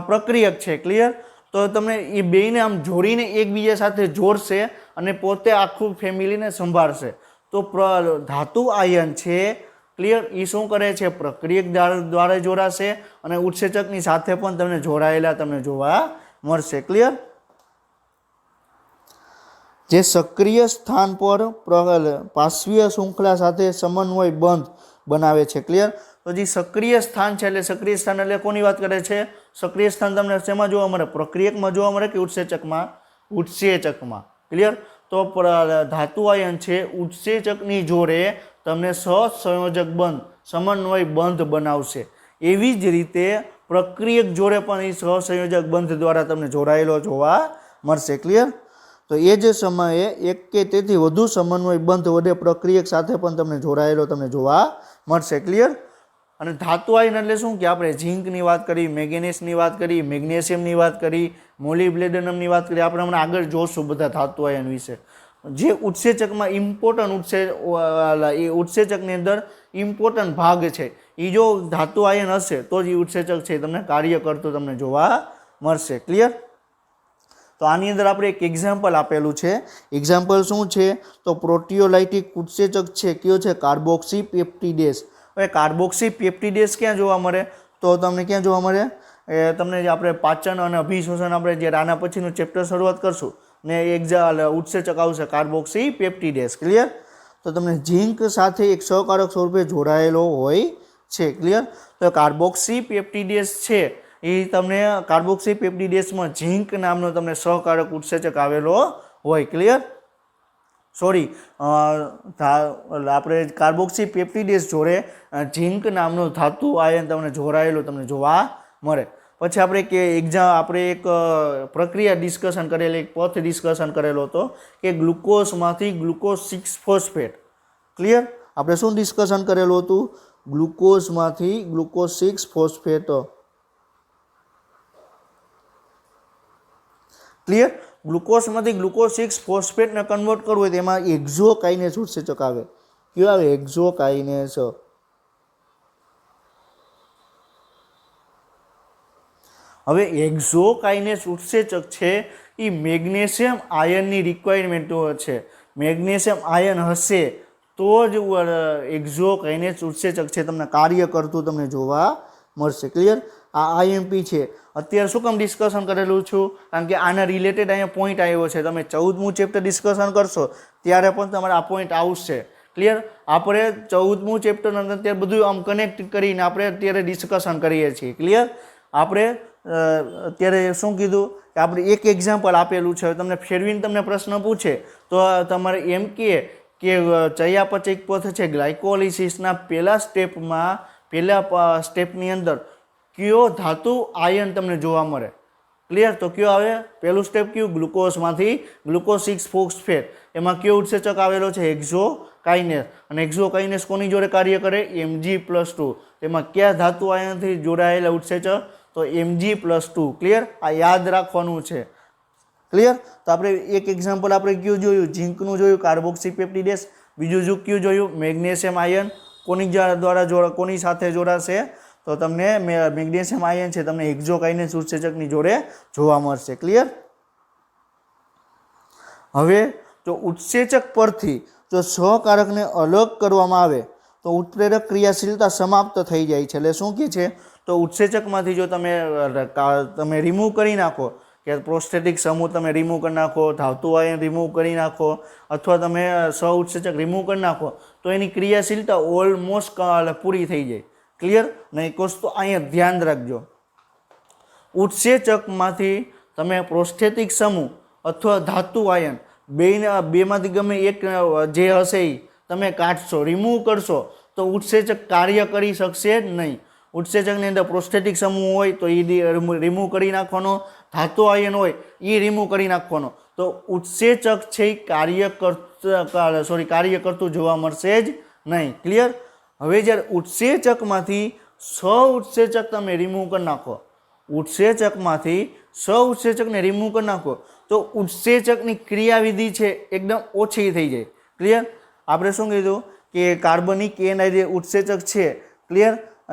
પ્રક્રિયક છે. ક્લિયર? તો તમને એ બેયને આમ જોડીને એકબીજા સાથે જોડશે અને પોતે આખું ફેમિલીને સંભાળશે. તો ધાતુ આયન છે ક્લિયર એ શું કરે છે? પ્રક્રિયક દ્વારા જોડાશે અને ઉત્સેચકની સાથે પણ તમને જોડાયેલા તમને જોવા મળશે. ક્લિયર? જે સક્રિય સ્થાન પર પાર્શ્વીય શૃંખલા સાથે સમન્વય બંધ બનાવે છે. ક્લિયર? તો જે સક્રિય સ્થાન છે એટલે સક્રિય સ્થાન એટલે કોની વાત કરે છે? સક્રિય સ્થાન તમને શેમાં જોવા મળે? પ્રક્રિયકમાં જોવા મળે કે ઉત્સેચકમાં? ઉત્સેચકમાં. ક્લિયર? તો ધાતુ આયન છે ઉત્સેચકની જોડે તમને સહસંયોજક બંધ સમન્વય બંધ બનાવશે. એવી જ રીતે પ્રક્રિયક જોડે પણ એ સહસંયોજક બંધ દ્વારા તમને જોડાયેલો જોવા મળશે. ક્લિયર? તો એ જ સમયે એક કે તેથી વધુ સમન્વય બંધ વડે પ્રક્રિયક સાથે પણ તમને જોડાયેલો તમને જોવા મળશે. ક્લિયર? અને ધાતુ આયન એટલે શું કે આપણે ઝીંકની વાત કરી, મેંગેનીઝની વાત કરી, મેગ્નેશિયમની વાત કરી, મોલિબ્લેડનમની વાત કરી. આપણે હમણાં આગળ જોશું બધા ધાતુ આયન વિશે. જે ઉત્સેચકમાં ઇમ્પોર્ટન્ટ એ ઉત્સેચકની અંદર ઇમ્પોર્ટન્ટ ભાગ છે એ જો ધાતુ આયન હશે તો જ એ ઉત્સેચક છે તમને કાર્ય કરતું તમને જોવા મળશે. ક્લિયર? તો આની અંદર આપણે એક એક્ઝામ્પલ આપેલું છે. એક્ઝામ્પલ શું છે? તો પ્રોટીયોલાઇટિક ઉત્સેચક છે કયો છે? કાર્બોક્સી પેપ્ટિડેસ. હવે કાર્બોક્સી પેપ્ટિડેસ ક્યાં જોવા મળે? તો તમને ક્યાં જોવા મળે? તમને આપણે પાચન અને અભિશોષણ આપણે જે આના પછીનું ચેપ્ટર શરૂઆત કરશું ને ઉત્સેચક આવશે કાર્બોક્સી પેપ્ટિડેસ. ક્લિયર? તો તમને ઝીંક સાથે એક સહકારક સ્વરૂપે જોડાયેલો હોય છે. ક્લિયર? તો કાર્બોક્સી પેપ્ટિડેસ છે એ તમને કાર્બોક્સી પેપ્ટિડેસમાં ઝીંક નામનો તમને સહકારક ઉત્સેચક આવેલો હોય. ક્લિયર? સોરી આપણે કાર્બોક્સી પેપ્ટિડેસ જોડે ઝીંક નામનો ધાતુ આયન તમને જોડાયેલો તમને જોવા મળે. પછી આપણે એક પ્રક્રિયા ડિસ્કશન કરેલી, એક પથ ડિસ્કશન કરેલો હતો કે ગ્લુકોઝમાંથી ગ્લુકોઝ 6 ફોસ્ફેટ. ક્લિયર? આપણે શું ડિસ્કશન કરેલું હતું? ગ્લુકોઝમાંથી ગ્લુકોઝ 6 ફોસ્ફેટ. ક્લિયર? ગ્લુકોઝમાંથી ગ્લુકોઝ 6 ફોસ્ફેટને કન્વર્ટ કરવું હોય તો એમાં એક્ઝોકાઇનેસ ઉત્સેચક આવે. કયું આવે? એક્ઝોકાઇનેસ. હવે એક્ઝોકાઇનેસ ઉત્સેચક છે એ મેગ્નેશિયમ આયનની રિક્વાયરમેન્ટ છે. મેગ્નેશિયમ આયન હશે તો જ એક્ઝોકાઇનેસ ઉત્સેચક છે તમને કાર્ય કરતું તમને જોવા મળશે. ક્લિયર? આ આઈએમપી છે. અત્યારે શું કામ ડિસ્કશન કરેલું છું? કારણ કે આના રિલેટેડ અહીંયા પોઈન્ટ આવ્યો છે. તમે 14મું ચેપ્ટર ડિસ્કશન કરશો ત્યારે પણ તમારે આ પોઈન્ટ આવશે. ક્લિયર? આપણે 14મું ચેપ્ટર અત્યારે બધું આમ કનેક્ટ કરીને આપણે અત્યારે ડિસ્કશન કરીએ છીએ. ક્લિયર? આપણે અત્યારે શું કીધું કે આપણે એક એક્ઝામ્પલ આપેલું છે. તમને ફેરવીને તમને પ્રશ્ન પૂછે તો તમારે એમ કે ચયાપચય પથ છે ગ્લાયકોલિસિસના પહેલા સ્ટેપની અંદર કયો ધાતુ આયન તમને જોવા મળે? ક્લિયર? તો કયો આવે? પહેલું સ્ટેપ કયું? ગ્લુકોઝમાંથી ગ્લુકોઝ 6 ફોસ્ફેટ. એમાં કયો ઉત્સેચક આવેલો છે? હેક્ઝોકાઇનેસ. અને હેક્ઝોકાઇનેસ કોની જોડે કાર્ય કરે? Mg+2. તેમાં કયા ધાતુ આયનથી જોડાયેલા ઉત્સેચક? તો Mg+2. ક્લિયર? આ યાદ રાખવાનું છે. ક્લિયર? તો આપણે એક એક્ઝામ્પલ આપણે કયું જોયું? ઝીંકનું જોયું, કાર્બોક્સી પેપ્ટિડેસ. બીજું કયું જોયું? Magnesium ion. કોની સાથે જોડાશે? તો તમને મેગ્નેશિયમ આયન છે તમને હેક્ઝોકાઇનેસ ઉત્સેચકની જોડે જોવા મળશે. ક્લિયર? હવે જો ઉત્સેચક પરથી જો સહકારકને અલગ કરવામાં આવે તો ઉત્પ્રેરક ક્રિયાશીલતા સમાપ્ત થઈ જાય છે. એટલે શું કહે છે? તો ઉત્સેચકમાંથી જો તમે રિમૂવ કરી નાખો કે પ્રોસ્ટેટિક સમૂહ તમે રિમૂવ કરી નાખો, ધાતુ આયન રિમૂવ કરી નાખો અથવા તમે સહઉત્સેચક રિમૂવ કરી નાખો તો એની ક્રિયાશીલતા ઓલમોસ્ટ પૂરી થઈ જાય. ક્લિયર? ને એક વસ્તુ અહીંયા ધ્યાન રાખજો, ઉત્સેચકમાંથી તમે પ્રોસ્ટેટિક સમૂહ અથવા ધાતુ આયન બેમાંથી ગમે એક જે હશે એ તમે કાઢશો, રિમૂવ કરશો તો ઉત્સેચક કાર્ય કરી શકશે નહીં. ઉત્સેચકની અંદર પ્રોસ્ટેટિક સમૂહ હોય તો એ રિમૂવ કરી નાખવાનો, ધાતુ આયન હોય એ રિમૂવ કરી નાખવાનો. તો ઉત્સેચક છે એ કાર્ય કરતું જોવા મળશે જ નહીં. ક્લિયર? હવે જ્યારે ઉત્સેચકમાંથી સહઉત્સેચક તમે રિમૂવ કરી નાખો, ઉત્સેચકમાંથી સહઉત્સેચકને રિમૂવ કરી નાખો તો ઉત્સેચકની ક્રિયાવિધિ છે એકદમ ઓછી થઈ જાય. ક્લિયર? આપણે શું કીધું કે કાર્બનિક એનાઇડ ઉત્સેચક છે. ક્લિયર? એ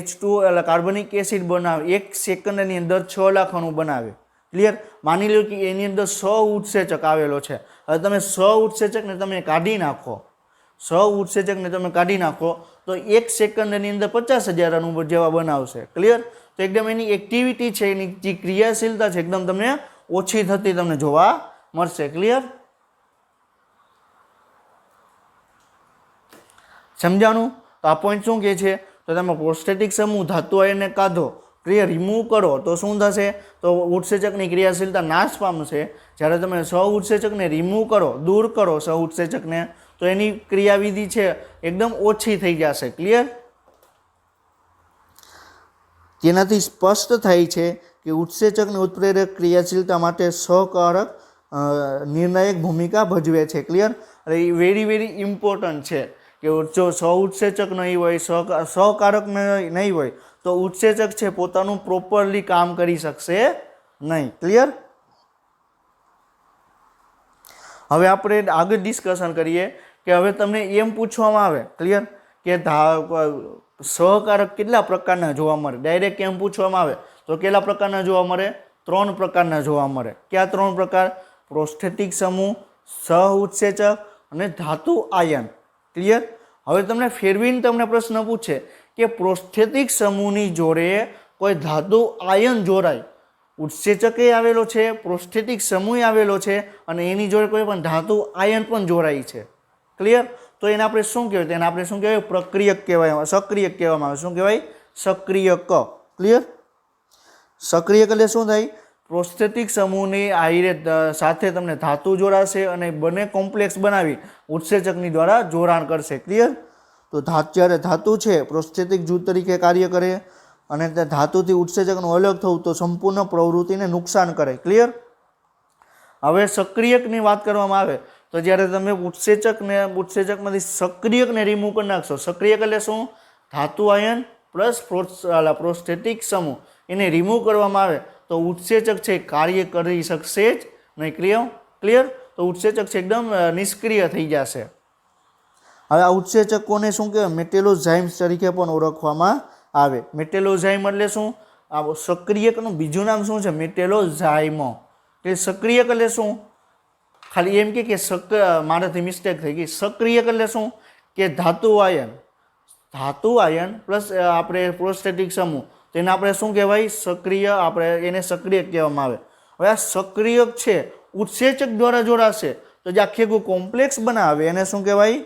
H2 એટલે કાર્બનિક એસિડ બનાવે 1 સેકન્ડની અંદર 6 લાખ અણુ બનાવે. ક્લિયર? માની લો કે એની અંદર સહઉત્સેચક આવેલો છે. હવે તમે સહઉત્સેચકને તમે કાઢી નાખો, સહઉત્સેચકને તમે કાઢી નાખો તો 1 સેકન્ડની અંદર 50,000 અણુ જેવા બનાવશે. ક્લિયર? તો એકદમ એની એક્ટિવિટી છે, એની જે ક્રિયાશીલતા છે એકદમ તમને ઓછી થતી તમને જોવા મળશે. ક્લિયર? સમજાણું? તો આ પોઈન્ટ શું કહે છે? તો તમે પ્રોસ્ટેટિક સમૂહ ધાતુ આયનને કાઢો, ક્લિયર, રિમૂવ કરો તો શું થશે? તો ઉત્સેચકની ક્રિયાશીલતા નાશ પામશે. જ્યારે તમે સહઉત્સેચકને રિમૂવ કરો, દૂર કરો સહઉત્સેચકને તો એની ક્રિયાવિધિ છે એકદમ ઓછી થઈ જશે. ક્લિયર? તેનાથી સ્પષ્ટ થાય છે કે ઉત્સેચકની ઉત્પ્રેરક ક્રિયાશીલતા માટે સહકારક નિર્ણાયક ભૂમિકા ભજવે છે. ક્લિયર? એટલે એ વેરી ઇમ્પોર્ટન્ટ છે કે જો સહઉત્સેચક નહીં હોય, સહકારક નહીં હોય તો ઉત્સેચક છે પોતાનું પ્રોપરલી કામ કરી શકશે નહીં. ક્લિયર? હવે આપણે આગળ ડિસ્કશન કરીએ કે હવે તમને એમ પૂછવામાં આવે, ક્લિયર, કે સહકારક કેટલા પ્રકારના જોવા મળે? ડાયરેક્ટ એમ પૂછવામાં આવે તો કેટલા પ્રકારના જોવા મળે? 3 પ્રકારના જોવા મળે. કયા 3 પ્રકાર? પ્રોસ્ટેટિક સમૂહ, સહઉત્સેચક અને ધાતુ આયન. ક્લિયર? હવે તમને ફેરવીને તમને પ્રશ્ન પૂછે કે પ્રોસ્ટેટિક સમૂહની જોડે કોઈ ધાતુ આયન જોડાય, ઉત્સેચકે આવેલો છે, પ્રોસ્ટેટિક સમૂહ આવેલો છે અને એની જોડે કોઈ પણ ધાતુ આયન પણ જોડાય છે. ક્લિયર? તો એને આપણે શું કહેવાય? તેને આપણે શું કહેવાય? પ્રક્રિયક કહેવાય, સક્રિયક કહેવામાં આવે. શું કહેવાય? સક્રિયક. ક્લિયર? સક્રિયક એટલે શું થાય? પ્રોસ્ટેટિક સમૂહની સાથે તમને ધાતુ જોડાશે અને બંને કોમ્પ્લેક્સ બનાવી ઉત્સેચકની દ્વારા જોડાણ કરશે. ક્લિયર? તો જ્યારે ધાતુ છે પ્રોસ્ટેટિક જૂથ તરીકે કાર્ય કરે અને તે ધાતુથી ઉત્સેચકનું અલગ થવું તો સંપૂર્ણ પ્રવૃત્તિને નુકસાન કરે. ક્લિયર? હવે સક્રિયકની વાત કરવામાં આવે તો જ્યારે તમે ઉત્સેચકમાંથી સક્રિયકને રિમૂવ કરી નાખશો, સક્રિયક એટલે શું? ધાતુ આયન પ્લસ પ્રોસ્ટેટિક સમૂહ એને રિમૂવ કરવામાં આવે તો ઉત્સેચક છે કાર્ય કરી શકશે જ નહીં. ક્લિયર? તો ઉત્સેચક છે એકદમ નિષ્ક્રિય થઈ જશે. હવે આ ઉત્સેચકોને શું કહેવાય? મેટેલોઝાઇમ્સ તરીકે પણ ઓળખવામાં આવે. મેટેલોઝાઇમ એટલે શું? આ સક્રિયકનું બીજું નામ શું છે? મેટેલોઝાઇમો. કે સક્રિયક એટલે શું? ખાલી એમ કે મારાથી મિસ્ટેક થઈ ગઈ. સક્રિયક એટલે શું? કે ધાતુ આયન પ્લસ આપણે પ્રોસ્ટેટિક સમૂહ તો એને આપણે શું કહેવાય? સક્રિય, આપણે એને સક્રિયક કહેવામાં આવે. હવે આ સક્રિયક છે ઉત્સેચક દ્વારા જોડાશે તો જે આખી આખું કોમ્પ્લેક્સ બનાવે એને શું કહેવાય?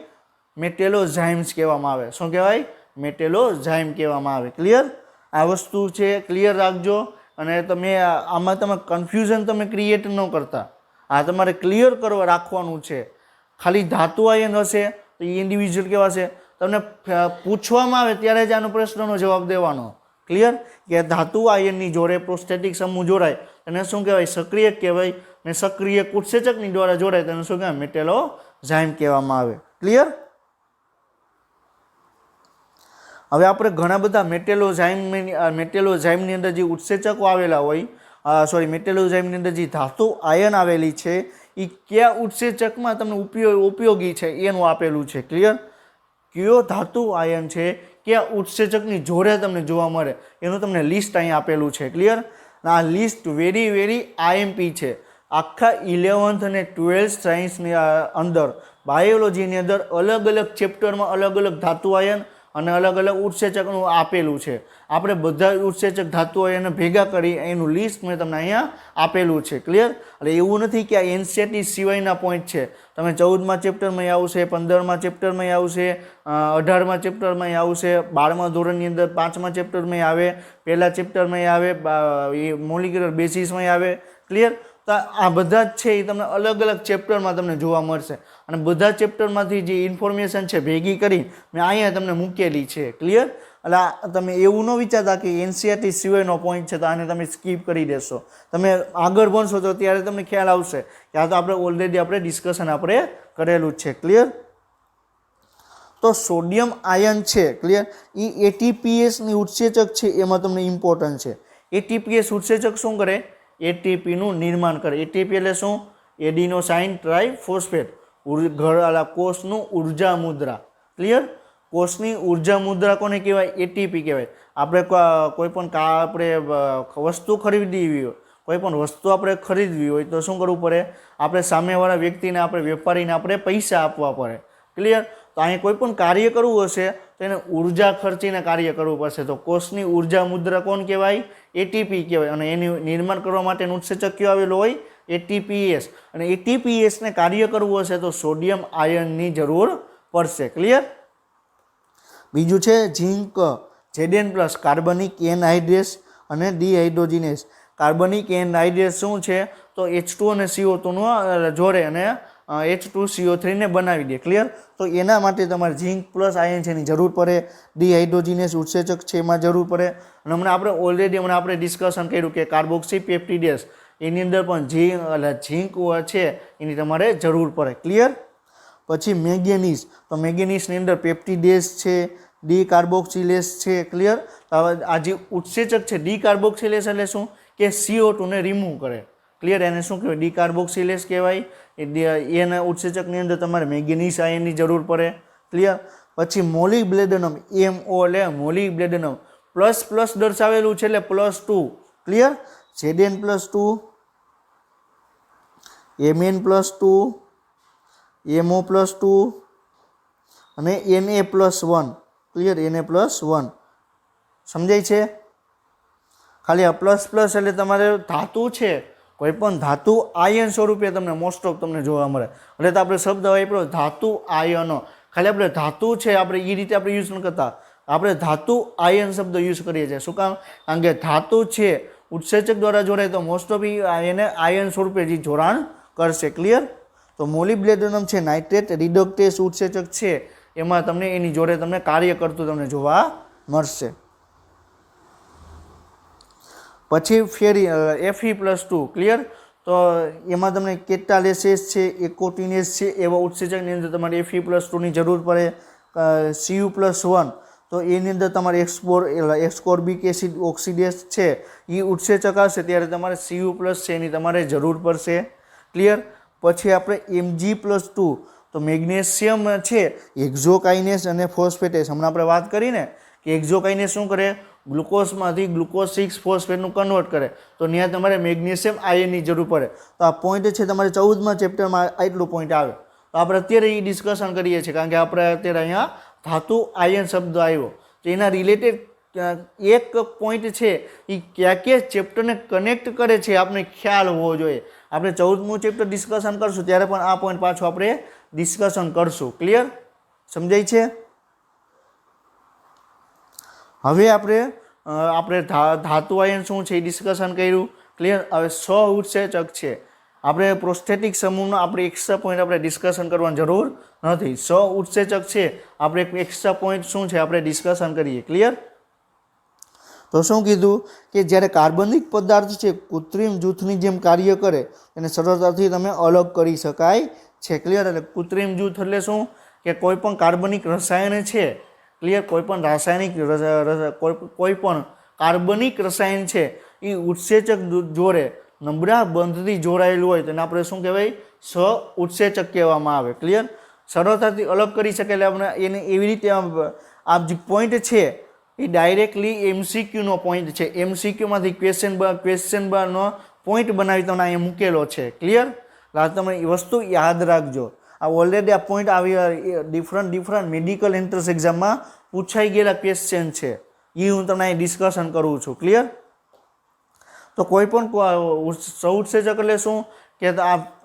મેટેલોઝાઇમ્સ કહેવામાં આવે. શું કહેવાય? મેટેલોઝાઇમ કહેવામાં આવે. ક્લિયર? આ વસ્તુ છે ક્લિયર રાખજો. અને તમે આમાં તમે કન્ફ્યુઝન તમે ક્રિએટ ન કરતા, આ તમારે ક્લિયર કરવા રાખવાનું છે. ખાલી ધાતુ આયન હશે તો એ ઇન્ડિવિજ્યુઅલ કેવા છે તમને પૂછવામાં આવે ત્યારે જ આનો પ્રશ્નનો જવાબ દેવાનો. ક્લિયર? કે ધાતુ આયનની જોડે પ્રોસ્ટેટિક સમૂહ જોડાય એને શું કહેવાય? સક્રિયક કહેવાય. ને સક્રિય ઉત્સેચકની દ્વારા જોડાય તેને શું કહેવાય? મેટેલોઝાઇમ કહેવામાં આવે. ક્લિયર? હવે આપણે ઘણા બધા મેટેલોઝાઇમની અંદર જે ઉત્સેચકો આવેલા હોય, મેટેલોઝાઇમની અંદર જે ધાતુ આયન આવેલી છે એ કયા ઉત્સેચકમાં તમને ઉપયોગી છે એનું આપેલું છે. ક્લિયર? કયો ધાતુ આયન છે કયા ઉત્સેચકની જોડે તમને જોવા મળે એનું તમને લિસ્ટ અહીં આપેલું છે. ક્લિયર? આ લિસ્ટ વેરી આઈએમપી છે. આખા 11th અને 12th સાયન્સની અંદર બાયોલોજીની અંદર અલગ અલગ ચેપ્ટરમાં અલગ અલગ ધાતુ આયન અને અલગ અલગ ઉત્સેચકનું આપેલું છે. આપણે બધા ઉત્સેચક ધાતુ આયનને ભેગા કરી એનું લિસ્ટ મેં તમને અહીંયા આપેલું છે. ક્લિયર? એટલે એવું નથી કે આ એનસીઈઆરટી સિવાયના પોઈન્ટ છે. તમે 14મા ચેપ્ટરમાં આવશે, 15મા ચેપ્ટરમાં આવશે, 18મા ચેપ્ટરમાં આવશે, 12મા ધોરણની અંદર 5મા ચેપ્ટરમાં આવે, પહેલા ચેપ્ટરમાં આવે, મોલિક્યુલર બેસિસમાં આવે. ક્લિયર? તો આ બધા જ છે એ તમને અલગ અલગ ચેપ્ટરમાં તમને જોવા મળશે. અને બધા ચેપ્ટરમાંથી જે ઇન્ફોર્મેશન છે ભેગી કરી મેં અહીંયા તમને મૂકેલી છે. ક્લિયર? એટલે તમે એવું ન વિચારતા કે એનસીઈઆરટી સિવાયનો પોઈન્ટ છે તો આને તમે સ્કીપ કરી દેશો. તમે આગળ ભણશો તો ત્યારે તમને ખ્યાલ આવશે કે આ તો આપણે ઓલરેડી આપણે ડિસ્કશન આપણે કરેલું જ છે. ક્લિયર? તો સોડિયમ આયન છે, ક્લિયર, એ એટીપીએસની ઉત્સેચક છે એમાં તમને ઇમ્પોર્ટન્ટ છે. એટીપીએસ ઉત્સેચક શું કરે? એટીપીનું નિર્માણ કરે. એટીપી એટલે શું? Adenosine triphosphate. કોષનું ઉર્જા મુદ્રા. ક્લિયર? કોષની ઉર્જા મુદ્રા કોને કહેવાય? એટીપી કહેવાય. આપણે કોઈ પણ આપણે વસ્તુ ખરીદવી હોય, કોઈ પણ વસ્તુ આપણે ખરીદવી હોય તો શું કરવું પડે? આપણે સામેવાળા વ્યક્તિને, આપણે વેપારીને આપણે પૈસા આપવા પડે. ક્લિયર? તો અહીં કોઈ પણ કાર્ય કરવું હશે તો એને ઉર્જા ખર્ચીને કાર્ય કરવું પડશે. તો કોષની ઉર્જા મુદ્રા કોણ કહેવાય? એટીપી કહેવાય. અને એનું નિર્માણ કરવા માટેનું ઉત્સેચક કયું આવેલું હોય? એટીપીએસ. અને એટીપીએસને કાર્ય કરવું હશે તો સોડિયમ આયનની જરૂર પડશે. ક્લિયર? બીજું છે ઝીંક, Zn+, કાર્બનિક એનહાઇડ્રેસ અને ડિહાઇડ્રોજિનેસ. કાર્બનિક એનહાઇડ્રેસ શું છે? તો H2 અને CO2 જોડે અને H2CO3 ને બનાવી દે. ક્લિયર? તો એના માટે તમારે ઝીંક પ્લસ આયન છે એની જરૂર પડે. ડિહાઇડ્રોજિનેસ ઉત્સેચક છે એમાં જરૂર પડે. અને હમણાં આપણે ડિસ્કશન કર્યું કે કાર્બોક્સી પેપ્ટિડેસ એની અંદર પણ ઝીંક છે એની તમારે જરૂર પડે. ક્લિયર? પછી મેંગેનીઝ, તો મેંગેનીઝની અંદર પેપ્ટિડેસ છે, ડીકાર્બોક્સિલેસ છે. ક્લિયર? હવે આ જે ઉત્સેચક છે ડીકાર્બોક્સિલેસ એટલે શું? કે CO2 ને રિમૂવ કરે. ક્લિયર? એને શું કહેવાય? ડીકાર્બોક્સિલેસ કહેવાય. એના ઉત્સેચકની અંદર તમારે મેંગેનીઝ આયનની જરૂર પડે. ક્લિયર? પછી મોલિબ્લેડનમ, MO એટલે મોલિબ્લેડનમ, પ્લસ દર્શાવેલું છે એટલે +2. ક્લિયર? Zn+2, Mn+2, MO+2 અને Na+1. ક્લિયર? Na+1. સમજાય છે? ખાલી આ પ્લસ એટલે તમારે ધાતુ છે, કોઈ પણ ધાતુ આયન સ્વરૂપે તમને મોસ્ટ ઓફ તમને જોવા મળે. એટલે તો આપણે શબ્દ વાપર્યો ધાતુ આયનો. ખાલી આપણે ધાતુ છે આપણે એ રીતે આપણે યુઝ ન કરતા, આપણે ધાતુ આયન શબ્દ યુઝ કરીએ છીએ. શું કામ? કારણ કે ધાતુ છે ઉત્સેચક દ્વારા જોડાય તો મોસ્ટ ઓફ એને આયન સ્વરૂપે જે જોડાણ કરશે. ક્લિયર? તો મોલિબ્લેડનમ છે નાઇટ્રેટ રિડક્ટેસ ઉત્સેચક છે એમાં તમને એની જોડે તમને કાર્ય કરતું તમને જોવા મળશે. પછી Fe+2. ક્લિયર? તો એમાં તમને કેટાલેસેસ છે, એકોટિનેસ છે એવા ઉત્સેચકની અંદર તમારે Fe+2ની જરૂર પડે. Cu+1 તો એની અંદર તમારે એસ્કોર્બિક એસિડ ઓક્સિડેસ છે એ ઉત્સેચક હશે ત્યારે તમારે Cu+ છે એની તમારે જરૂર પડશે. ક્લિયર? પછી આપણે Mg+2 તો મેગ્નેશિયમ છે, એક્ઝોકાઇનેસ અને ફોસ્ફેટેસ. હમણાં આપણે વાત કરીને કે એક્ઝોકાઇનેસ શું કરે? ગ્લુકોઝમાંથી ગ્લુકોઝ 6 ફોસ્ફેટનું કન્વર્ટ કરે. તો ત્યાં તમારે મેગ્નેશિયમ આયનની જરૂર પડે. તો આ પોઈન્ટ છે તમારે 14મા ચેપ્ટરમાં આટલું પોઈન્ટ આવે. તો આપણે અત્યારે એ ડિસ્કશન કરીએ છીએ કારણ કે આપણે અત્યારે અહીંયા ધાતુ આયન શબ્દ આવ્યો તો એના રિલેટેડ એક પોઈન્ટ છે એ ક્યાં ચેપ્ટરને કનેક્ટ કરે છે આપણે ખ્યાલ હોવો જોઈએ. આપણે 14મું ચેપ્ટર ડિસ્કશન કરશું ત્યારે પણ આ પોઈન્ટ પાછું આપણે ડિસ્કશન કરશું. ક્લિયર? સમજાય છે? હવે આપણે ધાતુ આયન શું છે એ ડિસ્કશન કર્યું. ક્લિયર? હવે સહ-ઉત્સેચક છે. આપણે પ્રોસ્થેટિક સમૂહનો આપણે એક્સ્ટ્રા પોઈન્ટ આપણે ડિસ્કશન કરવાની જરૂર નથી. સહ-ઉત્સેચક છે આપણે એક એક્સ્ટ્રા પોઈન્ટ શું છે આપણે ડિસ્કશન કરીએ. ક્લિયર? તો શું કીધું કે જ્યારે કાર્બનિક પદાર્થ છે કૃત્રિમ જૂથની જેમ કાર્ય કરે તેને સરળતાથી તમે અલગ કરી શકાય છે. ક્લિયર? એટલે કૃત્રિમ જૂથ એટલે શું કે કોઈ પણ કાર્બનિક રસાયણ છે. ક્લિયર? કોઈ પણ કાર્બનિક રસાયણ છે એ ઉત્સેચક જોડે નબળા બંધથી જોડાયેલું હોય તેને આપણે શું કહેવાય? સહ-ઉત્સેચક કહેવામાં આવે. ક્લિયર? સરળતાથી અલગ કરી શકે એટલે આપણે એને એવી રીતે આ જે પોઈન્ટ છે એ ડાયરેક્ટલી એમસીક્યુનો પોઈન્ટ છે. એમસીક્યુમાંથી ક્વેશ્ચનનો પોઈન્ટ બનાવી તમને અહીંયા મૂકેલો છે. ક્લિયર? તમે એ વસ્તુ યાદ રાખજો. આ ઓલરેડી આ પોઈન્ટ આવી ડિફરન્ટ મેડિકલ એન્ટ્રન્સ એક્ઝામમાં પૂછાઈ ગયેલા ક્વેશ્ચન છે. એ હું તમને અહીં ડિસ્કશન કરું છું. ક્લિયર? તો કોઈ પણ સહ-ઉત્સેચક એટલે શું કે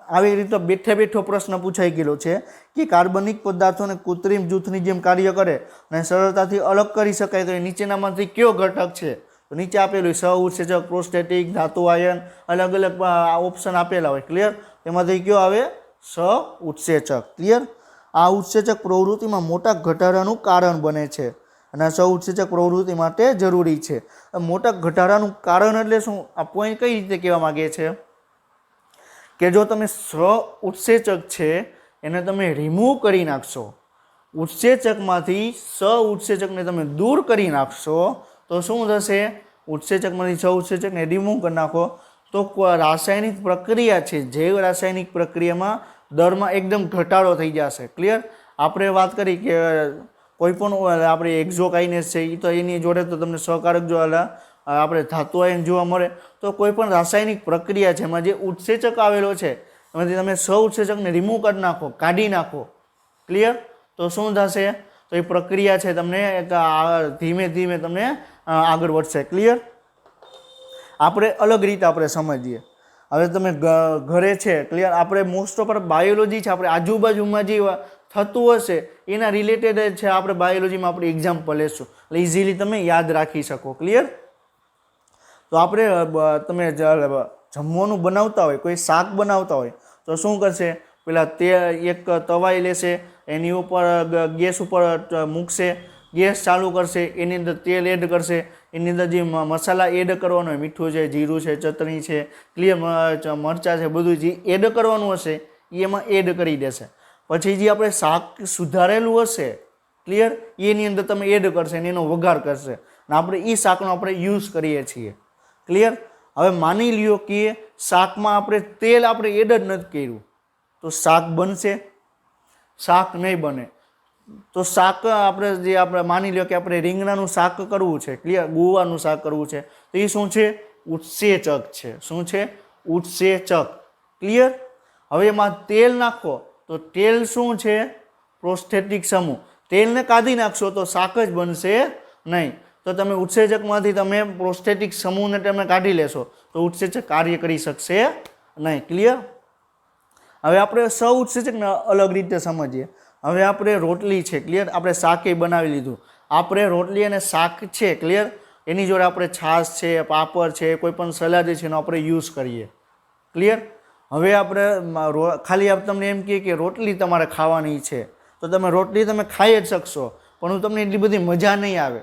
આવી રીતે બેઠો પ્રશ્ન પૂછાઈ ગયેલો છે કે કાર્બનિક પદાર્થોને કૃત્રિમ જૂથની જેમ કાર્ય કરે અને સરળતાથી અલગ કરી શકાય તો એ નીચેનામાંથી કયો ઘટક છે? તો નીચે આપેલું સહ-ઉત્સેચક, પ્રોસ્ટેટિક, ધાતુ આયન, અલગ અલગ ઓપ્શન આપેલા હોય. ક્લિયર? એમાંથી કયો આવે? સહ-ઉત્સેચક. ક્લિયર? આ ઉત્સેચક પ્રવૃત્તિમાં મોટા ઘટાડાનું કારણ બને છે અને સહ-ઉત્સેચક પ્રવૃત્તિ માટે જરૂરી છે. મોટા ઘટાડાનું કારણ એટલે શું? આ પોઈન્ટ કઈ રીતે કહેવા માંગે છે કે જો તમે સહ-ઉત્સેચક છે એને તમે રિમૂવ કરી નાખશો, ઉત્સેચકમાંથી સહ-ઉત્સેચકને તમે દૂર કરી નાખશો તો શું થશે? ઉત્સેચકમાંથી સહ-ઉત્સેચકને રિમૂવ કરી નાખો તો રાસાયણિક પ્રક્રિયા છે, જૈવ રાસાયણિક પ્રક્રિયામાં દરમાં એકદમ ઘટાડો થઈ જશે. ક્લિયર? આપણે વાત કરી કે કોઈ પણ આપણે એક્ઝોકાઇનેસ છે એ તો એની જોડે તો તમને સહકારક જો આપણે ધાતુ આયન જોવા મળે. તો કોઈ પણ રાસાયણિક પ્રક્રિયા છે એમાં જે ઉત્સેચક આવેલો છે એમાંથી તમે સહ-ઉત્સેચકને રિમૂવ કરી નાખો, કાઢી નાખો. ક્લિયર? તો શું થશે? તો એ પ્રક્રિયા છે તમને ધીમે ધીમે તમને આગળ વધશે. ક્લિયર? આપણે અલગ રીતે આપણે સમજીએ. હવે તમે ઘરે છે. ક્લિયર? આપણે મોસ્ટ ઓફ બાયોલોજી છે આપણે આજુબાજુમાં જે થતું હશે એના રિલેટેડ છે આપણે બાયોલોજીમાં આપણે એક્ઝામ્પલ લેશું એટલે ઇઝીલી તમે યાદ રાખી શકો. ક્લિયર? તો આપણે તમે જમવાનું બનાવતા હોય, કોઈ શાક બનાવતા હોય તો શું કરશે? પેલા તે એક તવાઈ લેશે, એની ઉપર ગેસ ઉપર મૂકશે, ગેસ ચાલુ કરશે, એની અંદર તેલ એડ કરશે, એની અંદર જે મસાલા એડ કરવાનો હોય, મીઠું છે, જીરું છે, ચટણી છે, ક્લિયર મરચાં છે, બધું જે એડ કરવાનું હશે એ એમાં એડ કરી દેશે. પછી જે આપણે શાક સુધારેલું હશે, ક્લિયર, એની અંદર તમે એડ કરશે અને એનો વઘાર કરશે અને આપણે એ શાકનો આપણે યુઝ કરીએ છીએ. ક્લિયર? હવે માની લ્યો કે શાકમાં આપણે તેલ આપણે એડ જ નથી કર્યું તો શાક બનશે? શાક નહીં બને. તો શાક આપણે માની લ્યો કે આપણે રીંગણાનું શાક કરવું છે. ક્લિયર? ગુવારનું શાક કરવું છે તો એ શું છે? ઉત્સેચક છે. શું છે? ઉત્સેચક. ક્લિયર? હવે એમાં તેલ નાખો તો તેલ શું છે? પ્રોસ્થેટિક સમૂહ. તેલને કાઢી નાખશો તો શાક જ બનશે નહીં. તો તમે ઉત્સેચકમાંથી તમે પ્રોસ્થેટિક સમૂહને તમે કાઢી લેશો તો ઉત્સેચક કાર્ય કરી શકશે નહીં. ક્લિયર? હવે આપણે સહ-ઉત્સેચકને અલગ રીતે સમજીએ. હવે આપણે રોટલી છે. ક્લિયર? આપણે શાકે બનાવી લીધું. આપણે રોટલી અને શાક છે. ક્લિયર? એની જોડે આપણે છાશ છે, પાપડ છે, કોઈ પણ સલાડ છે એનો આપણે યુઝ કરીએ. ક્લિયર? હવે આપણે ખાલી તમને એમ કહે કે રોટલી તમારે ખાવાની છે તો તમે રોટલી તમે ખાઈ જ શકશો પણ તમને એટલી બધી મજા નહીં આવે.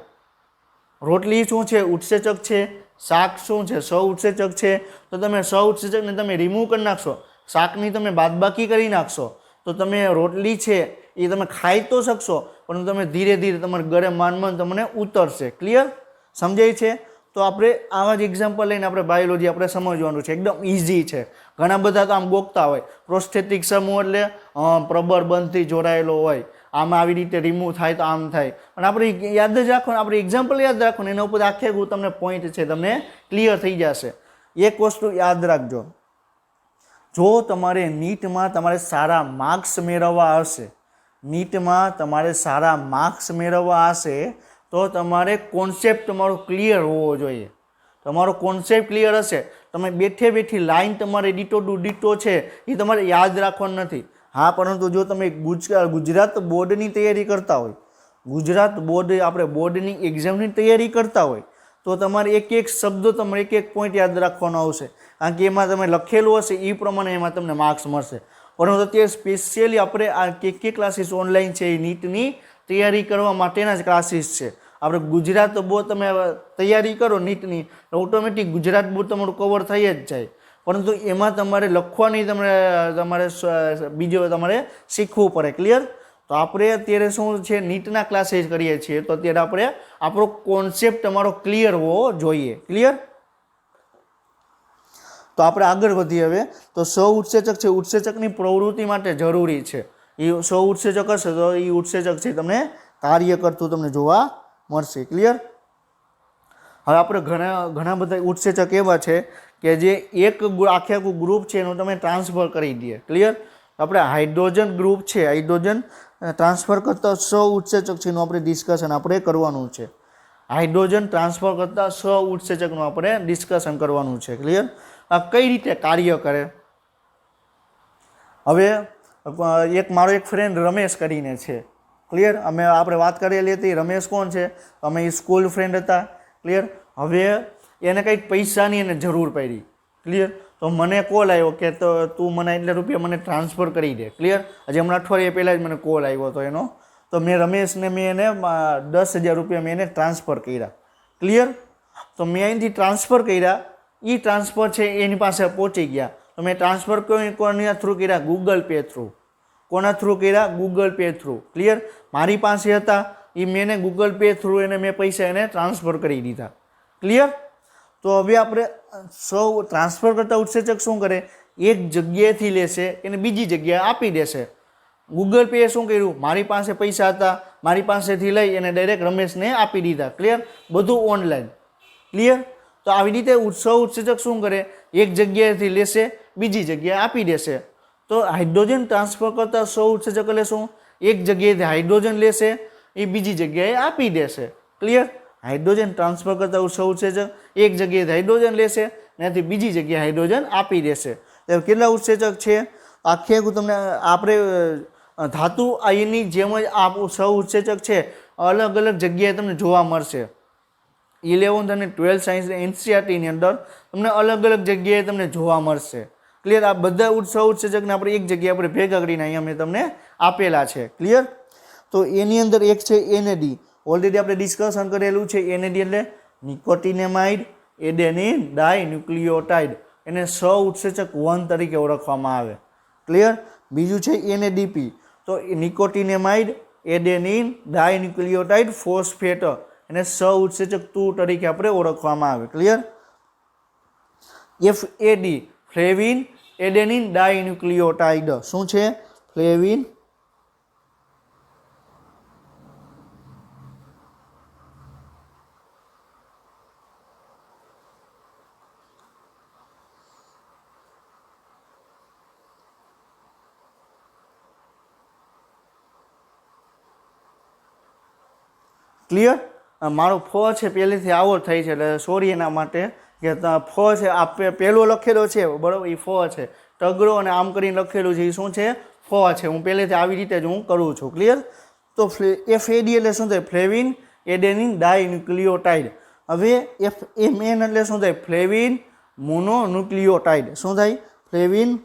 રોટલી શું છે? ઉત્સેચક છે. શાક શું છે? સહ-ઉત્સેચક છે. તો તમે સહ-ઉત્સેચકને તમે રિમૂવ કરી નાખશો, શાકની તમે બાદબાકી કરી નાખશો તો તમે રોટલી છે એ તમે ખાઈ તો શકશો પણ તમે ધીરે ધીરે તમારે ગળે માંડ તમને ઉતરશે. ક્લિયર? સમજાય છે? તો આપણે આવા જ એક્ઝામ્પલ લઈને આપણે બાયોલોજી આપણે સમજવાનું છે. એકદમ ઇઝી છે. ઘણા બધા તો આમ ગોખતા હોય પ્રોસ્થેટિક સમૂહ એટલે પ્રબળ બંધથી જોડાયેલો હોય, આમાં આવી રીતે રિમૂવ થાય તો આમ થાય. પણ આપણે યાદ જ રાખો, આપણે એક્ઝામ્પલ યાદ રાખો ને એના ઉપર આખે તમને પોઈન્ટ છે તમને ક્લિયર થઈ જશે. એક વસ્તુ યાદ રાખજો, જો તમારે નીટમાં તમારે સારા માર્ક્સ મેળવવા હશે, નીટમાં તમારે સારા માર્ક્સ મેળવવા હશે તો તમારે કોન્સેપ્ટ તમારો ક્લિયર હોવો જોઈએ. તમારો કોન્સેપ્ટ ક્લિયર હશે, તમે બેઠે બેઠી લાઈન તમારે ડીટો ટુ ડીટો છે એ તમારે યાદ રાખવાનું નથી. હા, પરંતુ જો તમે ગુજરાત બોર્ડની તૈયારી કરતા હોય, ગુજરાત બોર્ડ આપણે બોર્ડની એક્ઝામની તૈયારી કરતા હોય, તો તમારે એક એક શબ્દો તમારે એક એક પોઈન્ટ યાદ રાખવાનો આવશે. કારણ કે એમાં તમે લખેલું હશે એ પ્રમાણે એમાં તમને માર્ક્સ મળશે. પરંતુ અત્યારે સ્પેશિયલી આપણે આ કે ક્લાસીસ ઓનલાઈન છે એ નીટની તૈયારી કરવા માટેના જ ક્લાસીસ છે. આપણે ગુજરાત બોર્ડ તમે તૈયારી કરો નીટની, ઓટોમેટિક ગુજરાત બોર્ડ તમારું કવર થઈ જ જાય. પરંતુ એમાં તમારે લખવાની તમારે બીજો તમારે શીખવું પડે. ક્લિયર? તો આપણે અત્યારે શું છે, નીટના ક્લાસીસ કરીએ છીએ, તો અત્યારે આપણે આપણો કોન્સેપ્ટ તમારો ક્લિયર હોવો જોઈએ. ક્લિયર? તો આપણે આગળ વધીએ હવે. તો સ્વ ઉત્સેચક છે, ઉત્સેચકની પ્રવૃત્તિ માટે જરૂરી છે. એ સ્વ ઉત્સેચક હશે તો એ ઉત્સેચક છે તમને કાર્ય કરતું તમને જોવા મળશે. ક્લિયર? હવે આપણે ઘણા બધા ઉત્સેચક એવા છે કે જે એક આખે આખું ગ્રુપ છે એનું તમે ટ્રાન્સફર કરી દે. ક્લિયર? આપણે હાઇડ્રોજન ગ્રુપ છે, હાઇડ્રોજન ટ્રાન્સફર કરતા સ્વ ઉત્સેચક છે એનું આપણે ડિસ્કશન આપણે કરવાનું છે. હાઇડ્રોજન ટ્રાન્સફર કરતા સ્વ ઉત્સેચકનું આપણે ડિસ્કશન કરવાનું છે. ક્લિયર? આ કઈ રીતે કાર્ય કરે? હવે એક મારો એક ફ્રેન્ડ રમેશ કરીને છે. ક્લિયર? આપણે વાત કરેલી હતી. રમેશ કોણ છે? અમે એ સ્કૂલ ફ્રેન્ડ હતા. ક્લિયર? હવે એને કંઈક પૈસાની એને જરૂર પડી. ક્લિયર? તો મને કોલ આવ્યો કે તો તું મને એટલા રૂપિયા મને ટ્રાન્સફર કરી દે. ક્લિયર? હજી હમણાં અઠવાડિયા પહેલાં જ મને કોલ આવ્યો હતો એનો. તો મેં રમેશને મેં એને 10,000 રૂપિયા મેં એને ટ્રાન્સફર કર્યા. ક્લિયર? તો મેં અહીંથી ટ્રાન્સફર કર્યા, એ ટ્રાન્સફર છે એની પાસે પહોંચી ગયા. તો મેં ટ્રાન્સફર કોના થ્રુ કર્યા? Google pay through. કોના થ્રુ કર્યા? Google pay through. ક્લિયર? મારી પાસે હતા એ મેં એને ગૂગલ પે થ્રુ એને મેં પૈસા એને ટ્રાન્સફર કરી દીધા. ક્લિયર? તો હવે આપણે સૌ ટ્રાન્સફર કરતા ઉત્સેચક શું કરે? એક જગ્યાએથી લેશે એને બીજી જગ્યાએ આપી દેશે. ગૂગલ પે શું કર્યું? મારી પાસે પૈસા હતા, મારી પાસેથી લઈ એને ડાયરેક્ટ રમેશને આપી દીધા. ક્લિયર? બધું ઓનલાઈન. ક્લિયર? તો આવી રીતે સ્વ ઉત્સેચક શું કરે? એક જગ્યાએથી લેશે, બીજી જગ્યાએ આપી દેશે. તો હાઇડ્રોજન ટ્રાન્સફર કરતા સ્વ ઉત્સેચક એટલે શું? એક જગ્યાએથી હાઇડ્રોજન લેશે, એ બીજી જગ્યાએ આપી દેશે. ક્લિયર? હાઇડ્રોજન ટ્રાન્સફર કરતા સ્વ ઉત્સેચક એક જગ્યાએથી હાઇડ્રોજન લેશે, ત્યાંથી બીજી જગ્યાએ હાઇડ્રોજન આપી દેશે. તો કેટલા ઉત્સેચક છે? આખે તમને આપણે ધાતુ આયનની જેમ જ આ સ્વ ઉત્સેચક છે અલગ અલગ જગ્યાએ તમને જોવા મળશે. 11th અને 12th સાયન્સ એનસીઈઆરટીની અંદર તમને અલગ અલગ જગ્યાએ તમને જોવા મળશે. ક્લિયર? આ બધા સ્વ ઉત્સેચકને આપણે એક જગ્યાએ આપણે ભેગા કરીને અહીંયા મેં તમને આપેલા છે. ક્લિયર? તો એની અંદર એક છે એનએડી. ઓલરેડી આપણે ડિસ્કશન કરેલું છે. એનએડી એટલે નિકોટિનેમાઇડ એડેનિન ડાયન્યુક્લિયોટાઇડ. એને સ્વ ઉત્સેચક 1 તરીકે ઓળખવામાં આવે. ક્લિયર? બીજું છે એનએડીપી. તો નિકોટિનેમાઇડ એડેનિન ડાયન્યુક્લિયોટાઇડ ફોસ્ફેટ એને સ્વ ઉત્સેચક 2 તરીકે આપણે ઓળખવામાં આવે. Clear? FAD flavin adenine dinucleotide. શું છે? Flavin clear? મારો ફ છે પહેલેથી આવો થઈ છે એટલે સોરી એના માટે કે ફ છે આ પહેલો લખેલો છે બરાબર, એ ફ છે. ટગરો અને આમ કરીને લખેલું છે એ શું છે? ફ છે. હું પહેલેથી આવી રીતે જ હું કરું છું. ક્લિયર? તો એફએડી એટલે શું થાય? ફ્લેવિન એડેનિન ડાયન્યુક્લિયોટાઇડ. હવે એફએમએન એટલે શું થાય? ફ્લેવિન મોનોન્યુક્લિયોટાઇડ. શું થાય? ફ્લેવિન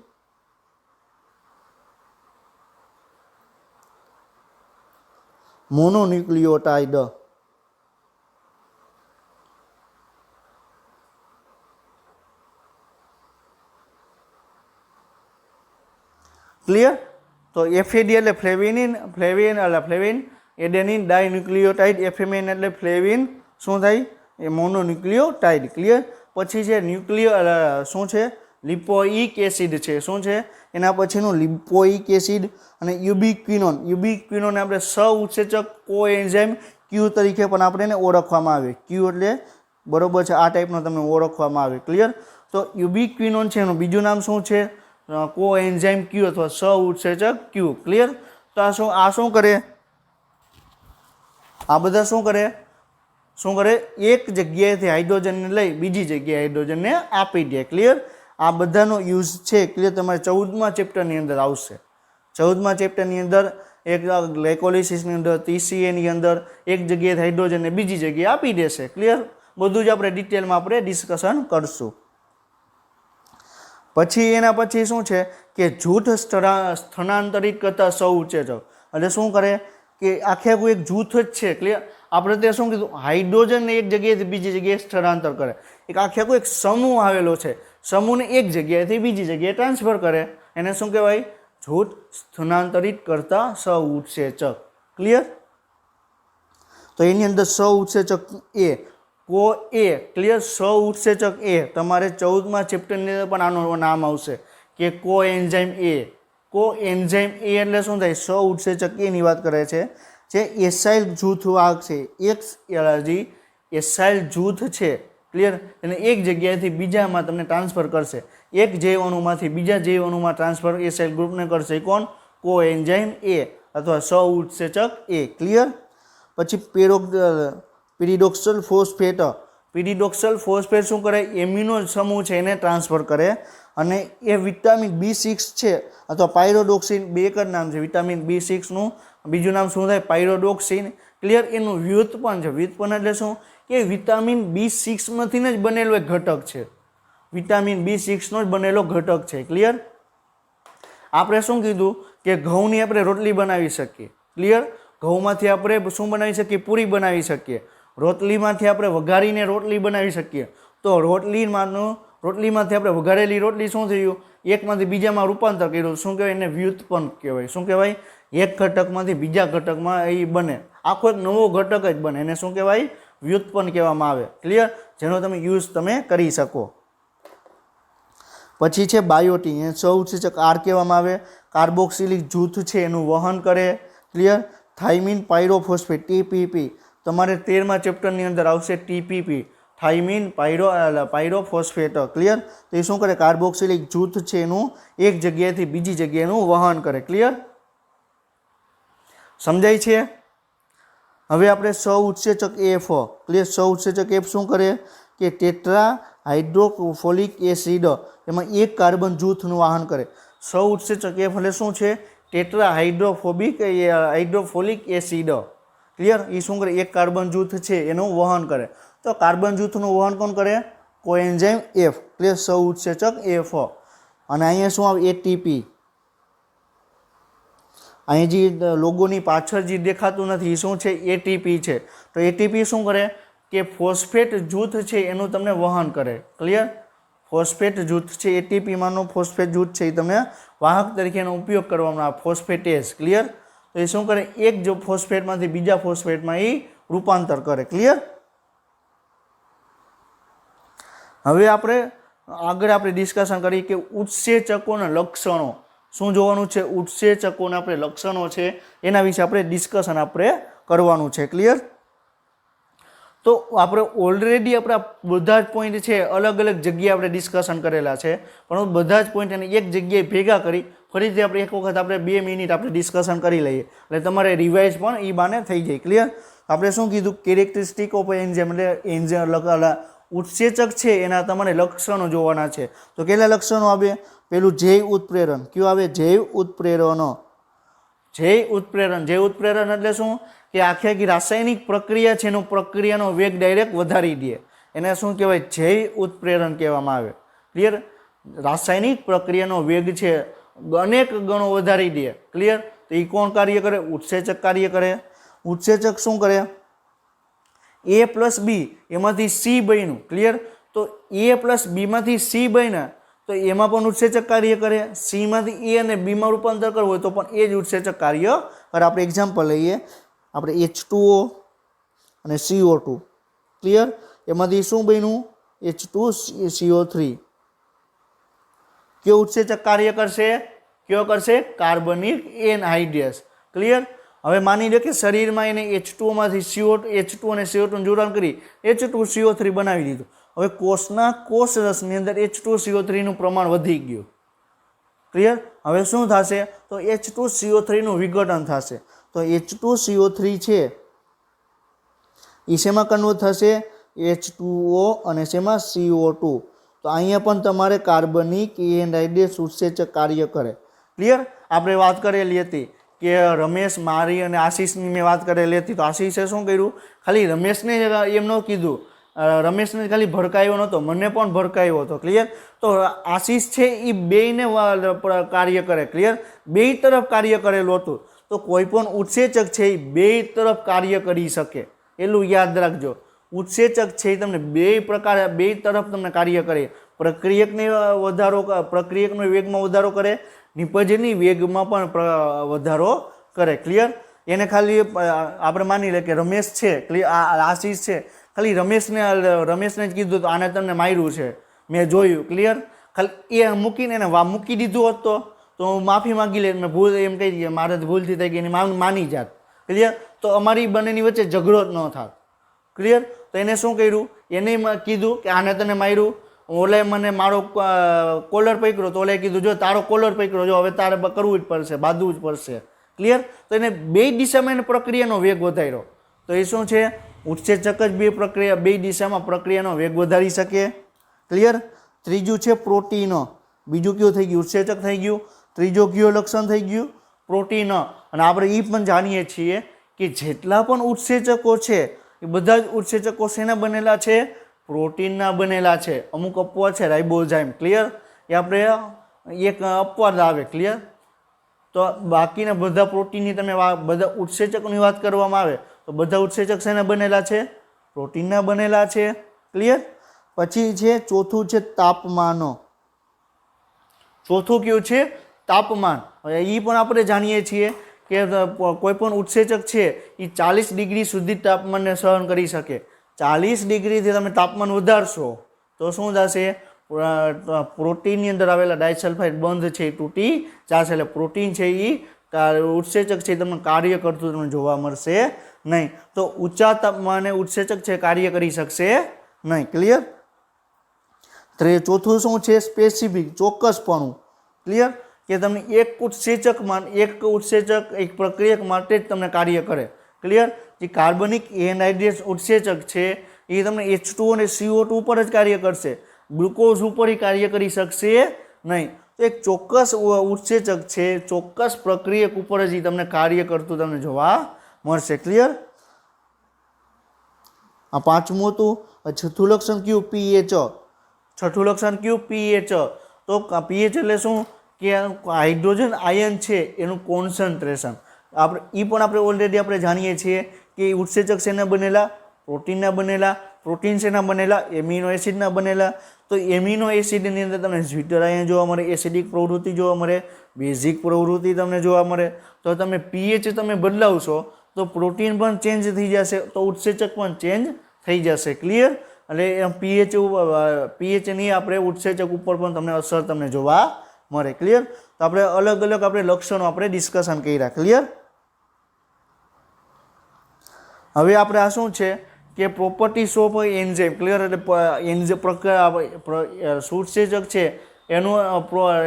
મોનોન્યુક્લિયોટાઇડ. ક્લિયર? તો એફએડી એટલે ફ્લેવિન એડેનિન ડાયન્યુક્લિયોટાઇડ. એફએમએન એટલે ફ્લેવિન શું થાય? એ મોનોન્યુક્લિયોટાઇડ. ક્લિયર? પછી છે શું છે? લિપોઇક એસિડ છે. શું છે? એના પછીનું લિપોઇક એસિડ અને યુબિક્વિનોન. યુબિક્વિનોન આપણે સ્વ ઉત્સેચક કોએન્ઝાઇમ ક્યુ તરીકે પણ આપણે એને ઓળખવામાં આવે. ક્યુ એટલે બરોબર છે આ ટાઈપનો તમને ઓળખવામાં આવે. ક્લિયર? તો યુબિક્વિનોન છે એનું બીજું નામ શું છે? કોએન્ઝાઇમ ક્યુ અથવા સ્વ ઉત્સેચક ક્યુ. ક્લિયર? તો આ શું કરે? આ બધા શું કરે? શું કરે, એક જગ્યાએથી હાઇડ્રોજનને લઈ બીજી જગ્યાએ હાઇડ્રોજનને આપી દે. ક્લિયર? આ બધાનો યુઝ છે ક્લિયર તમારે 14મા ચેપ્ટરની અંદર આવશે. 14મા ચેપ્ટરની અંદર એક ગ્લાયકોલિસિસની અંદર TCA ની અંદર એક જગ્યાએ હાઇડ્રોજનને બીજી જગ્યાએ આપી દેશે. ક્લિયર? બધું જ આપણે ડિટેલમાં આપણે ડિસ્કશન કરશું. પછી એના પછી શું છે કે જૂથ સ્થાનાંતરિત કરતા સહઉત્સેચક. એટલે શું કરે કે આખે આખું એક જૂથ જ છે. ક્લિયર? આપણે ત્યાં શું કીધું, હાઇડ્રોજનને એક જગ્યાએથી બીજી જગ્યાએ સ્થળાંતર કરે. એક આખે આખો એક સમૂહ આવેલો છે, સમૂહને એક જગ્યાએથી બીજી જગ્યાએ ટ્રાન્સફર કરે. એને શું કહેવાય? જૂથ સ્થાનાંતરિત કરતા સહઉત્સેચક. ક્લિયર? તો એની અંદર સહઉત્સેચક એ કો એ. ક્લિયર? સહઉત્સેચક એ તમારે 14મા ચેપ્ટરની અંદર પણ આનું નામ આવશે કે કો એન્ઝાઇમ એ. કો એન્ઝાઇમ એ એટલે શું થાય? સહઉત્સેચક એની વાત કરે છે જે એસાઇલ જૂથ વાહક છે. એક એસાઇલ જૂથ છે. ક્લિયર? એને એક જગ્યાએથી બીજામાં તમને ટ્રાન્સફર કરશે. એક જૈવ અણુમાંથી બીજા જૈવ અણુમાં ટ્રાન્સફર એસાઇલ ગ્રુપને કરશે. કોણ? કો એન્ઝાઇમ એ અથવા સહઉત્સેચક એ. ક્લિયર? પછી પિરિડોક્સલ ફોસ્ફેટ. પિરિડોક્સલ ફોસ્ફેટ શું કરે? એમિનો સમૂહ છે એને ટ્રાન્સફર કરે અને એ વિટામિન B6 છે અથવા પાયરોડોક્સિન, બે એક જ નામ છે વિટામિન B6નું. બીજું નામ શું થાય? પાયરોડોક્સિન. ક્લિયર? એનું વ્યુત્પન્ન છે. વ્યુત્પન્ન એટલે શું કે વિટામિન B6માંથી જ બનેલો એક ઘટક છે. વિટામિન B6નો જ બનેલો ઘટક છે. ક્લિયર? આપણે શું કીધું કે ઘઉંની આપણે રોટલી બનાવી શકીએ. ક્લિયર? ઘઉંમાંથી આપણે શું બનાવી શકીએ? પૂરી બનાવી શકીએ. રોટલીમાંથી આપણે વઘારીને રોટલી બનાવી શકીએ. તો રોટલીમાંથી આપણે વઘારેલી રોટલી શું થયું? એકમાંથી બીજામાં રૂપાંતર કર્યું. શું કહેવાય? એને વ્યુત્પન્ન કહેવાય. શું કહેવાય? એક ઘટકમાંથી બીજા ઘટકમાં એ બને, આખો એક નવો ઘટક જ બને. એને શું કહેવાય? વ્યુત્પન્ન કહેવામાં આવે. ક્લિયર? જેનો તમે યુઝ તમે કરી શકો. પછી છે બાયોટીન. એને સહઉત્સેચક આર કહેવામાં આવે. કાર્બોક્સિલિક જૂથ છે એનું વહન કરે. ક્લિયર? થાઇમિન પાયરોફોસ્ફેટ TPP તમારે 13મા ચેપ્ટરની અંદર આવશે. TPP thiamine pyrophosphate. ક્લિયર? તો એ શું કરે? કાર્બોક્સિલિક જૂથ છે એનું એક જગ્યાએથી બીજી જગ્યાએનું વહન કરે. ક્લિયર? સમજાય છે? હવે આપણે સહઉત્સેચક F. ક્લિયર? સહઉત્સેચક F શું કરે કે ટેટ્રા હાઇડ્રોફોલિક એસિડ એમાં એક કાર્બન જૂથનું વહન કરે. સહઉત્સેચક F એટલે શું છે? Tetrahydrofolic acid. ક્લિયર? એ શું કરે? એક કાર્બન જૂથ છે એનું વહન કરે. તો કાર્બન જૂથનું વહન કોણ કરે? કોએન્ઝાઇમ F. ક્લિયર? સહઉત્સેચક F. અને અહીંયા શું આવે? ATP. અહીં જે લોગોની પાછળ જે દેખાતું નથી એ શું છે? ATP છે. તો ATP શું કરે કે ફોસ્ફેટ જૂથ છે એનું તમને વહન કરે. ક્લિયર? ફોસ્ફેટ જૂથ છે ATP માંનો ફોસ્ફેટ જૂથ છે એ તમને વાહક તરીકે એનો ઉપયોગ કરવામાં આવે. ફોસ્ફેટેઝ. ક્લિયર? તો એ શું કરે? એક જો ફોસ્ફેટમાંથી બીજા ફોસ્ફેટમાં એ રૂપાંતર કરે. ક્લિયર? હવે આગળ આપણે ડિસ્કશન કરીએ કે ઉત્સેચકોના લક્ષણો શું જોવાનું છે. ઉત્સેચકોના આપણે લક્ષણો છે એના વિશે આપણે ડિસ્કશન કરવાનું છે. ક્લિયર? તો આપણે ઓલરેડી આપણા બધા જ પોઈન્ટ છે અલગ અલગ જગ્યાએ આપણે ડિસ્કશન કરેલા છે, પણ બધા જ પોઈન્ટ એને એક જગ્યાએ ભેગા કરી ફરીથી આપણે એક વખત આપણે 2 મિનિટ આપણે ડિસ્કશન કરી લઈએ એટલે તમારે રિવાઇઝ પણ એ બાને થઈ જાય. ક્લિયર? આપણે શું કીધું? કેરેક્ટરિસ્ટિક ઓફ એન્ઝાઇમ એટલે એન્ઝાઇમ ઉત્સેચક છે એના તમારે લક્ષણો જોવાના છે. તો કેટલા લક્ષણો આવે? પેલું જૈવ ઉત્પ્રેરણ. કયું આવે? જૈવ ઉત્પ્રેરણ. જૈવ ઉત્પ્રેરણ એટલે શું કે આખી રાસાયણિક પ્રક્રિયા છે એનો પ્રક્રિયાનો વેગ ડાયરેક્ટ વધારી દે. એને શું કહેવાય? જૈવ ઉત્પ્રેરણ કહેવામાં આવે. ક્લિયર? રાસાયણિક પ્રક્રિયાનો વેગ છે અનેક ગણો વધારી દે. ક્લિયર? તો એ કોણ કાર્ય કરે? ઉત્સેચક કાર્ય કરે. ઉત્સેચક શું કરે? A+B એમાંથી C બન્યું. ક્લિયર? તો A+B માંથી C બન્યા તો એમાં પણ ઉત્સેચક કાર્ય કરે. C માંથી A અને B માં રૂપાંતર કરવું હોય તો પણ એ જ ઉત્સેચક કાર્ય કરે. આપણે એક્ઝામ્પલ લઈએ. આપણે H2O અને CO2. ક્લિયર? એમાંથી શું બન્યું? H2CO3. કયો ઉત્સેચક કાર્ય કરશે? કયો કરશે? કાર્બનિક એનહાઇડ્રેસ. ક્લિયર? હવે માની લો કે શરીરમાં એને H2O માંથી H2 અને CO2 નું જોડાણ કરી H2CO3 બનાવી દીધું. હવે કોષ રસની અંદર H2CO3 નું પ્રમાણ વધી ગયું. ક્લિયર? હવે શું થશે? તો H2CO3 નું વિઘટન થશે. તો H2CO3 છે એ શેમાં કન્વર્ટ થશે? H2O અને શેમાં? CO2. તો અહીંયા પણ તમારે કાર્બનિક એનહાઇડ્રેસ ઉત્સેચક કાર્ય કરે. ક્લિયર? આપણે વાત કરેલી હતી કે રમેશ, મારી અને આશીષની મેં વાત કરેલી હતી. તો આશીષે શું કર્યું? ખાલી રમેશને એમ ન કીધું, રમેશને ખાલી ભડકાયો નહોતો, મને પણ ભડકાયો હતો. ક્લિયર? તો આશીષ છે એ બેયને કાર્ય કરે. ક્લિયર? બેય તરફ કાર્ય કરેલું હતું. તો કોઈ પણ ઉત્સેચક છે એ બેય તરફ કાર્ય કરી શકે, એટલું યાદ રાખજો. ઉત્સેચક છે એ તમને બેય તરફ તમને કાર્ય કરે. પ્રક્રિયકને પ્રક્રિયકનો વેગમાં વધારો કરે, નિપજની વેગમાં પણ વધારો કરે. ક્લિયર? એને ખાલી આપણે માની લે કે રમેશ છે, ક્લિયર, આશીષ છે, ખાલી રમેશને જ કીધું તો આને તમને માર્યું છે, મેં જોયું. ક્લિયર? ખાલી એ મૂકીને એને મૂકી દીધું હોત તો હું માફી માગી લે, મેં ભૂલ એમ કહી દઈએ મારે ભૂલથી થઈ ગઈ, એની માની જાત. ક્લિયર? તો અમારી બંનેની વચ્ચે ઝઘડો જ ન થાત. ક્લિયર? તો એને શું કર્યું? એને કીધું કે આને તને માર્યું, ઓલે મને મારો કોલર પકડ્યો, તો ઓલે કીધું જો તારો કોલર પકડ્યો, જો હવે તારે કરવું જ પડશે, બાંધવું જ પડશે. ક્લિયર? તો એને બે દિશામાં એને પ્રક્રિયાનો વેગ વધાર્યો. તો એ શું છે? ઉત્સેચક જ બે દિશામાં પ્રક્રિયાનો વેગ વધારી શકે. ક્લિયર? ત્રીજું છે પ્રોટીન. બીજું કયું થઈ ગયું? ઉત્સેચક થઈ ગયું. ત્રીજો કયો લક્ષણ થઈ ગયું? પ્રોટીન. અને આપણે એ પણ જાણીએ છીએ કે જેટલા પણ ઉત્સેચકો છે એ બધા જ ઉત્સેચકો શેના બનેલા છે? પ્રોટીનના બનેલા છે. અમુક અપવાદ છે, રાઇબોઝાઇમ. ક્લિયર? એ આપણે એક અપવાદ આવે. ક્લિયર? તો બાકીના બધા પ્રોટીનની તમે બધા ઉત્સેચકોની વાત કરવામાં આવે તો બધા ઉત્સેચક શેના બનેલા છે? પ્રોટીનના બનેલા છે. ક્લિયર? પછી છે ચોથું છે તાપમાન. ચોથું કયું છે? તાપમાન. હવે એ પણ આપણે જાણીએ છીએ કે કોઈ પણ ઉત્સેચક છે એ 40 ડિગ્રી સુધી તાપમાનને સહન કરી શકે. 40 ડિગ્રીથી તમે તાપમાન વધારશો તો શું થશે? પ્રોટીનની અંદર આવેલા ડાયસલ્ફાઇડ બંધ છે એ તૂટી જશે. એટલે પ્રોટીન છે એ ઉત્સેચક છે તમને કાર્ય કરતું તમને જોવા મળશે નહીં. તો ઊંચા તાપમાને ઉત્સેચક છે કાર્ય કરી શકશે નહીં. ક્લિયર? ચોથું શું છે? સ્પેસિફિક, ચોક્કસપણું. ક્લિયર? કે તમને એક ઉત્સેચક એક પ્રક્રિયક માટે જ તમને કાર્ય કરે. ક્લિયર? જે કાર્બનિક એનહાઇડ્રેસ ઉત્સેચક છે એ તમને H2O અને CO2 ઉપર જ કાર્ય કરશે, ગ્લુકોઝ ઉપર કાર્ય કરી શકશે નહીં. તો એક ચોક્કસ ઉત્સેચક છે, ચોક્કસ પ્રક્રિયક ઉપર જ તમને કાર્ય કરતું તમને જોવા મળશે. ક્લિયર? આ પાંચમું હતું. છઠ્ઠું લક્ષણ કયું? પીએચ. છઠ્ઠું લક્ષણ કયું? પીએચ. તો પીએચ એટલે શું? કે હાઇડ્રોજન આયન છે એનું કોન્સન્ટ્રેશન. એ પણ આપણે ઓલરેડી આપણે જાણીએ છીએ કે ઉત્સેચક શેના બનેલા? પ્રોટીનના બનેલા. પ્રોટીન શેના બનેલા? એમિનો એસિડના બનેલા. તો એમિનો એસિડની અંદર તમને ઝ્વિટર આયન જોવા મળે, એસિડિક પ્રવૃત્તિ જોવા મળે, બેઝિક પ્રવૃત્તિ તમને જોવા મળે. તો તમે પીએચ તમે બદલાવશો તો પ્રોટીન પણ ચેન્જ થઈ જશે, તો ઉત્સેચક પણ ચેન્જ થઈ જશે. ક્લિયર? એટલે પીએચની આપણે ઉત્સેચક ઉપર પણ તમને અસર તમને જોવા મળે. ક્લિયર? તો આપણે અલગ અલગ આપણે લક્ષણો આપણે ડિસ્કશન કર્યા. ક્લિયર? હવે આપણે આ શું છે કે પ્રોપર્ટીઝ ઓફ એન્ઝાઇમ. ક્લિયર? એટલે ઉત્સેચક છે એનું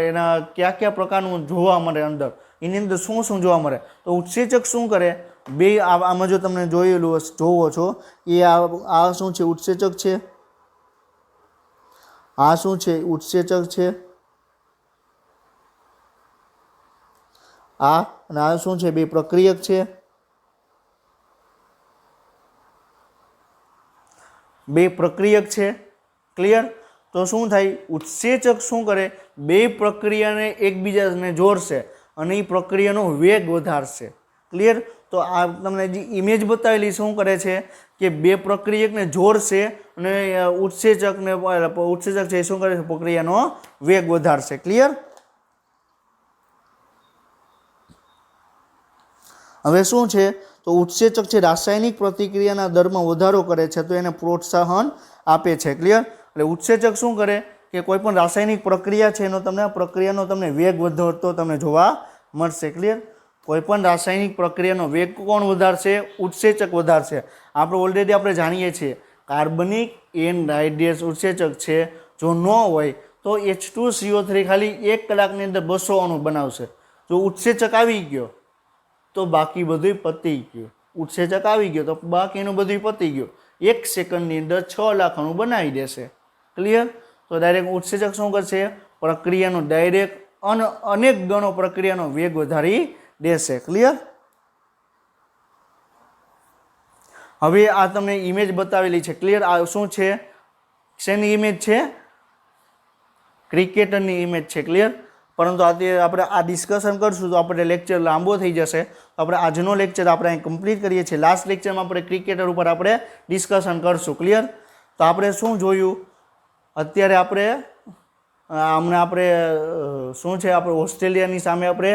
એના કયા પ્રકારનું જોવા મળે અંદર, એની અંદર શું શું જોવા મળે. તો ઉત્સેચક શું કરે? બે આમાં જો તમને જોયેલું જોવો છો એ આ શું છે? ઉત્સેચક છે. આ શું છે? ઉત્સેચક છે. આ અને આ શું છે? બે પ્રક્રિયક છે. બે પ્રક્રિયક છે. ક્લિયર? તો શું થાય? ઉત્સેચક શું કરે? બે પ્રક્રિયાને એકબીજાને જોડશે અને એ પ્રક્રિયાનો વેગ વધારશે. ક્લિયર? તો આ તમને જે ઇમેજ બતાવેલી શું કરે છે કે બે પ્રક્રિયકને જોડશે અને ઉત્સેચક છે શું કરે છે? પ્રક્રિયાનો વેગ વધારશે. ક્લિયર? હવે શું છે? તો ઉત્સેચક છે રાસાયણિક પ્રતિક્રિયાના દરમાં વધારો કરે છે, તો એને પ્રોત્સાહન આપે છે. ક્લિયર? એટલે ઉત્સેચક શું કરે કે કોઈ પણ રાસાયણિક પ્રક્રિયા છે એનો તમને પ્રક્રિયાનો તમને વેગ વધતો તમને જોવા મળશે. ક્લિયર? કોઈ પણ રાસાયણિક પ્રક્રિયાનો વેગ કોણ વધારશે? ઉત્સેચક વધારશે. આપણે ઓલરેડી આપણે જાણીએ છીએ કાર્બનિક એનહાઇડ્રેસ ઉત્સેચક છે જો ન હોય તો H2CO3 ખાલી 1 કલાકની અંદર 200 અણુ બનાવશે. જો ઉત્સેચક આવી ગયો તો બાકી બધું પતી ગયું. ઉત્સેચક આવી ગયો તો બાકીનું બધું પતી ગયું. 1 સેકન્ડની અંદર 6 લાખ અણુ બનાવી દેશે. ક્લિયર? તો ડાયરેક્ટ ઉત્સેચક શું કરશે? પ્રક્રિયાનો ડાયરેક્ટ અનેક ગણો પ્રક્રિયાનો વેગ વધારી દેશે. ક્લિયર? હવે આ તમને ઇમેજ બતાવેલી છે. ક્લિયર? આ શું છે? શેની ઇમેજ છે? ક્રિકેટરની ઇમેજ છે. ક્લિયર? પરંતુ અત્યારે આપણે આ ડિસ્કશન કરશું તો આપણે લેક્ચર લાંબો થઈ જશે. તો આપણે આજનો લેક્ચર આપણે અહીં કમ્પ્લીટ કરીએ છીએ. લાસ્ટ લેક્ચરમાં આપણે ક્રિકેટર ઉપર આપણે ડિસ્કશન કરશું. ક્લિયર? તો આપણે શું જોયું? અત્યારે આપણે હમણાં આપણે શું છે, આપણે ઓસ્ટ્રેલિયાની સામે આપણે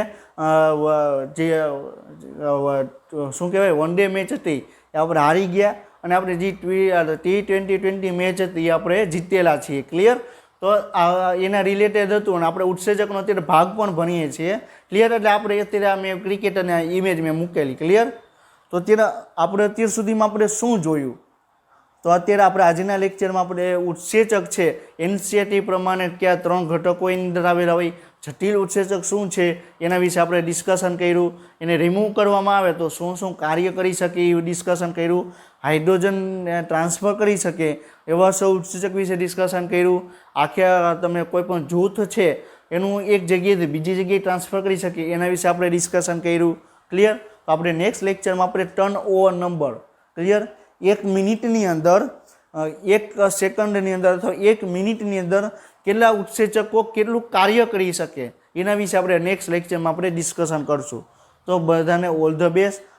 જે શું કહેવાય વન ડે મેચ હતી એ આપણે હારી ગયા અને આપણે જે T20 મેચ હતી એ આપણે જીતેલા છીએ. ક્લિયર? તો એના રિલેટેડ હતું અને આપણે ઉત્સેચકનો અત્યારે ભાગ પણ ભણીએ છીએ. ક્લિયર? એટલે આપણે અત્યારે મેં ક્રિકેટની ઇમેજ મેં મૂકેલી. ક્લિયર? તો અત્યારે આપણે અત્યાર સુધીમાં આપણે શું જોયું? તો અત્યારે આપણે આજના લેક્ચરમાં આપણે ઉત્સેચક છે એનસીઈઆરટી પ્રમાણે કયા 3 ઘટકો એની અંદર આવેલા હોય, જટિલ ઉત્સેચક શું છે એના વિશે આપણે ડિસ્કશન કર્યું. એને રિમૂવ કરવામાં આવે તો શું શું કાર્ય કરી શકે એવું ડિસ્કશન કર્યું. હાઇડ્રોજન ટ્રાન્સફર કરી શકે એવા સૌ ઉત્સેચક વિશે ડિસ્કશન કર્યું. આખા તમે કોઈ પણ જૂથ છે એનું એક જગ્યાએથી બીજી જગ્યાએ ટ્રાન્સફર કરી શકે એના વિશે આપણે ડિસ્કશન કર્યું. ક્લિયર? તો આપણે નેક્સ્ટ લેક્ચરમાં આપણે ટર્ન ઓવર નંબર. ક્લિયર? 1 મિનિટની અંદર 1 સેકન્ડની અંદર અથવા 1 મિનિટની અંદર કેટલા ઉત્સેચકો કેટલું કાર્ય કરી શકે એના વિશે આપણે નેક્સ્ટ લેક્ચરમાં આપણે ડિસ્કશન કરશું. તો બધાને ઓલ ધ બેસ્ટ.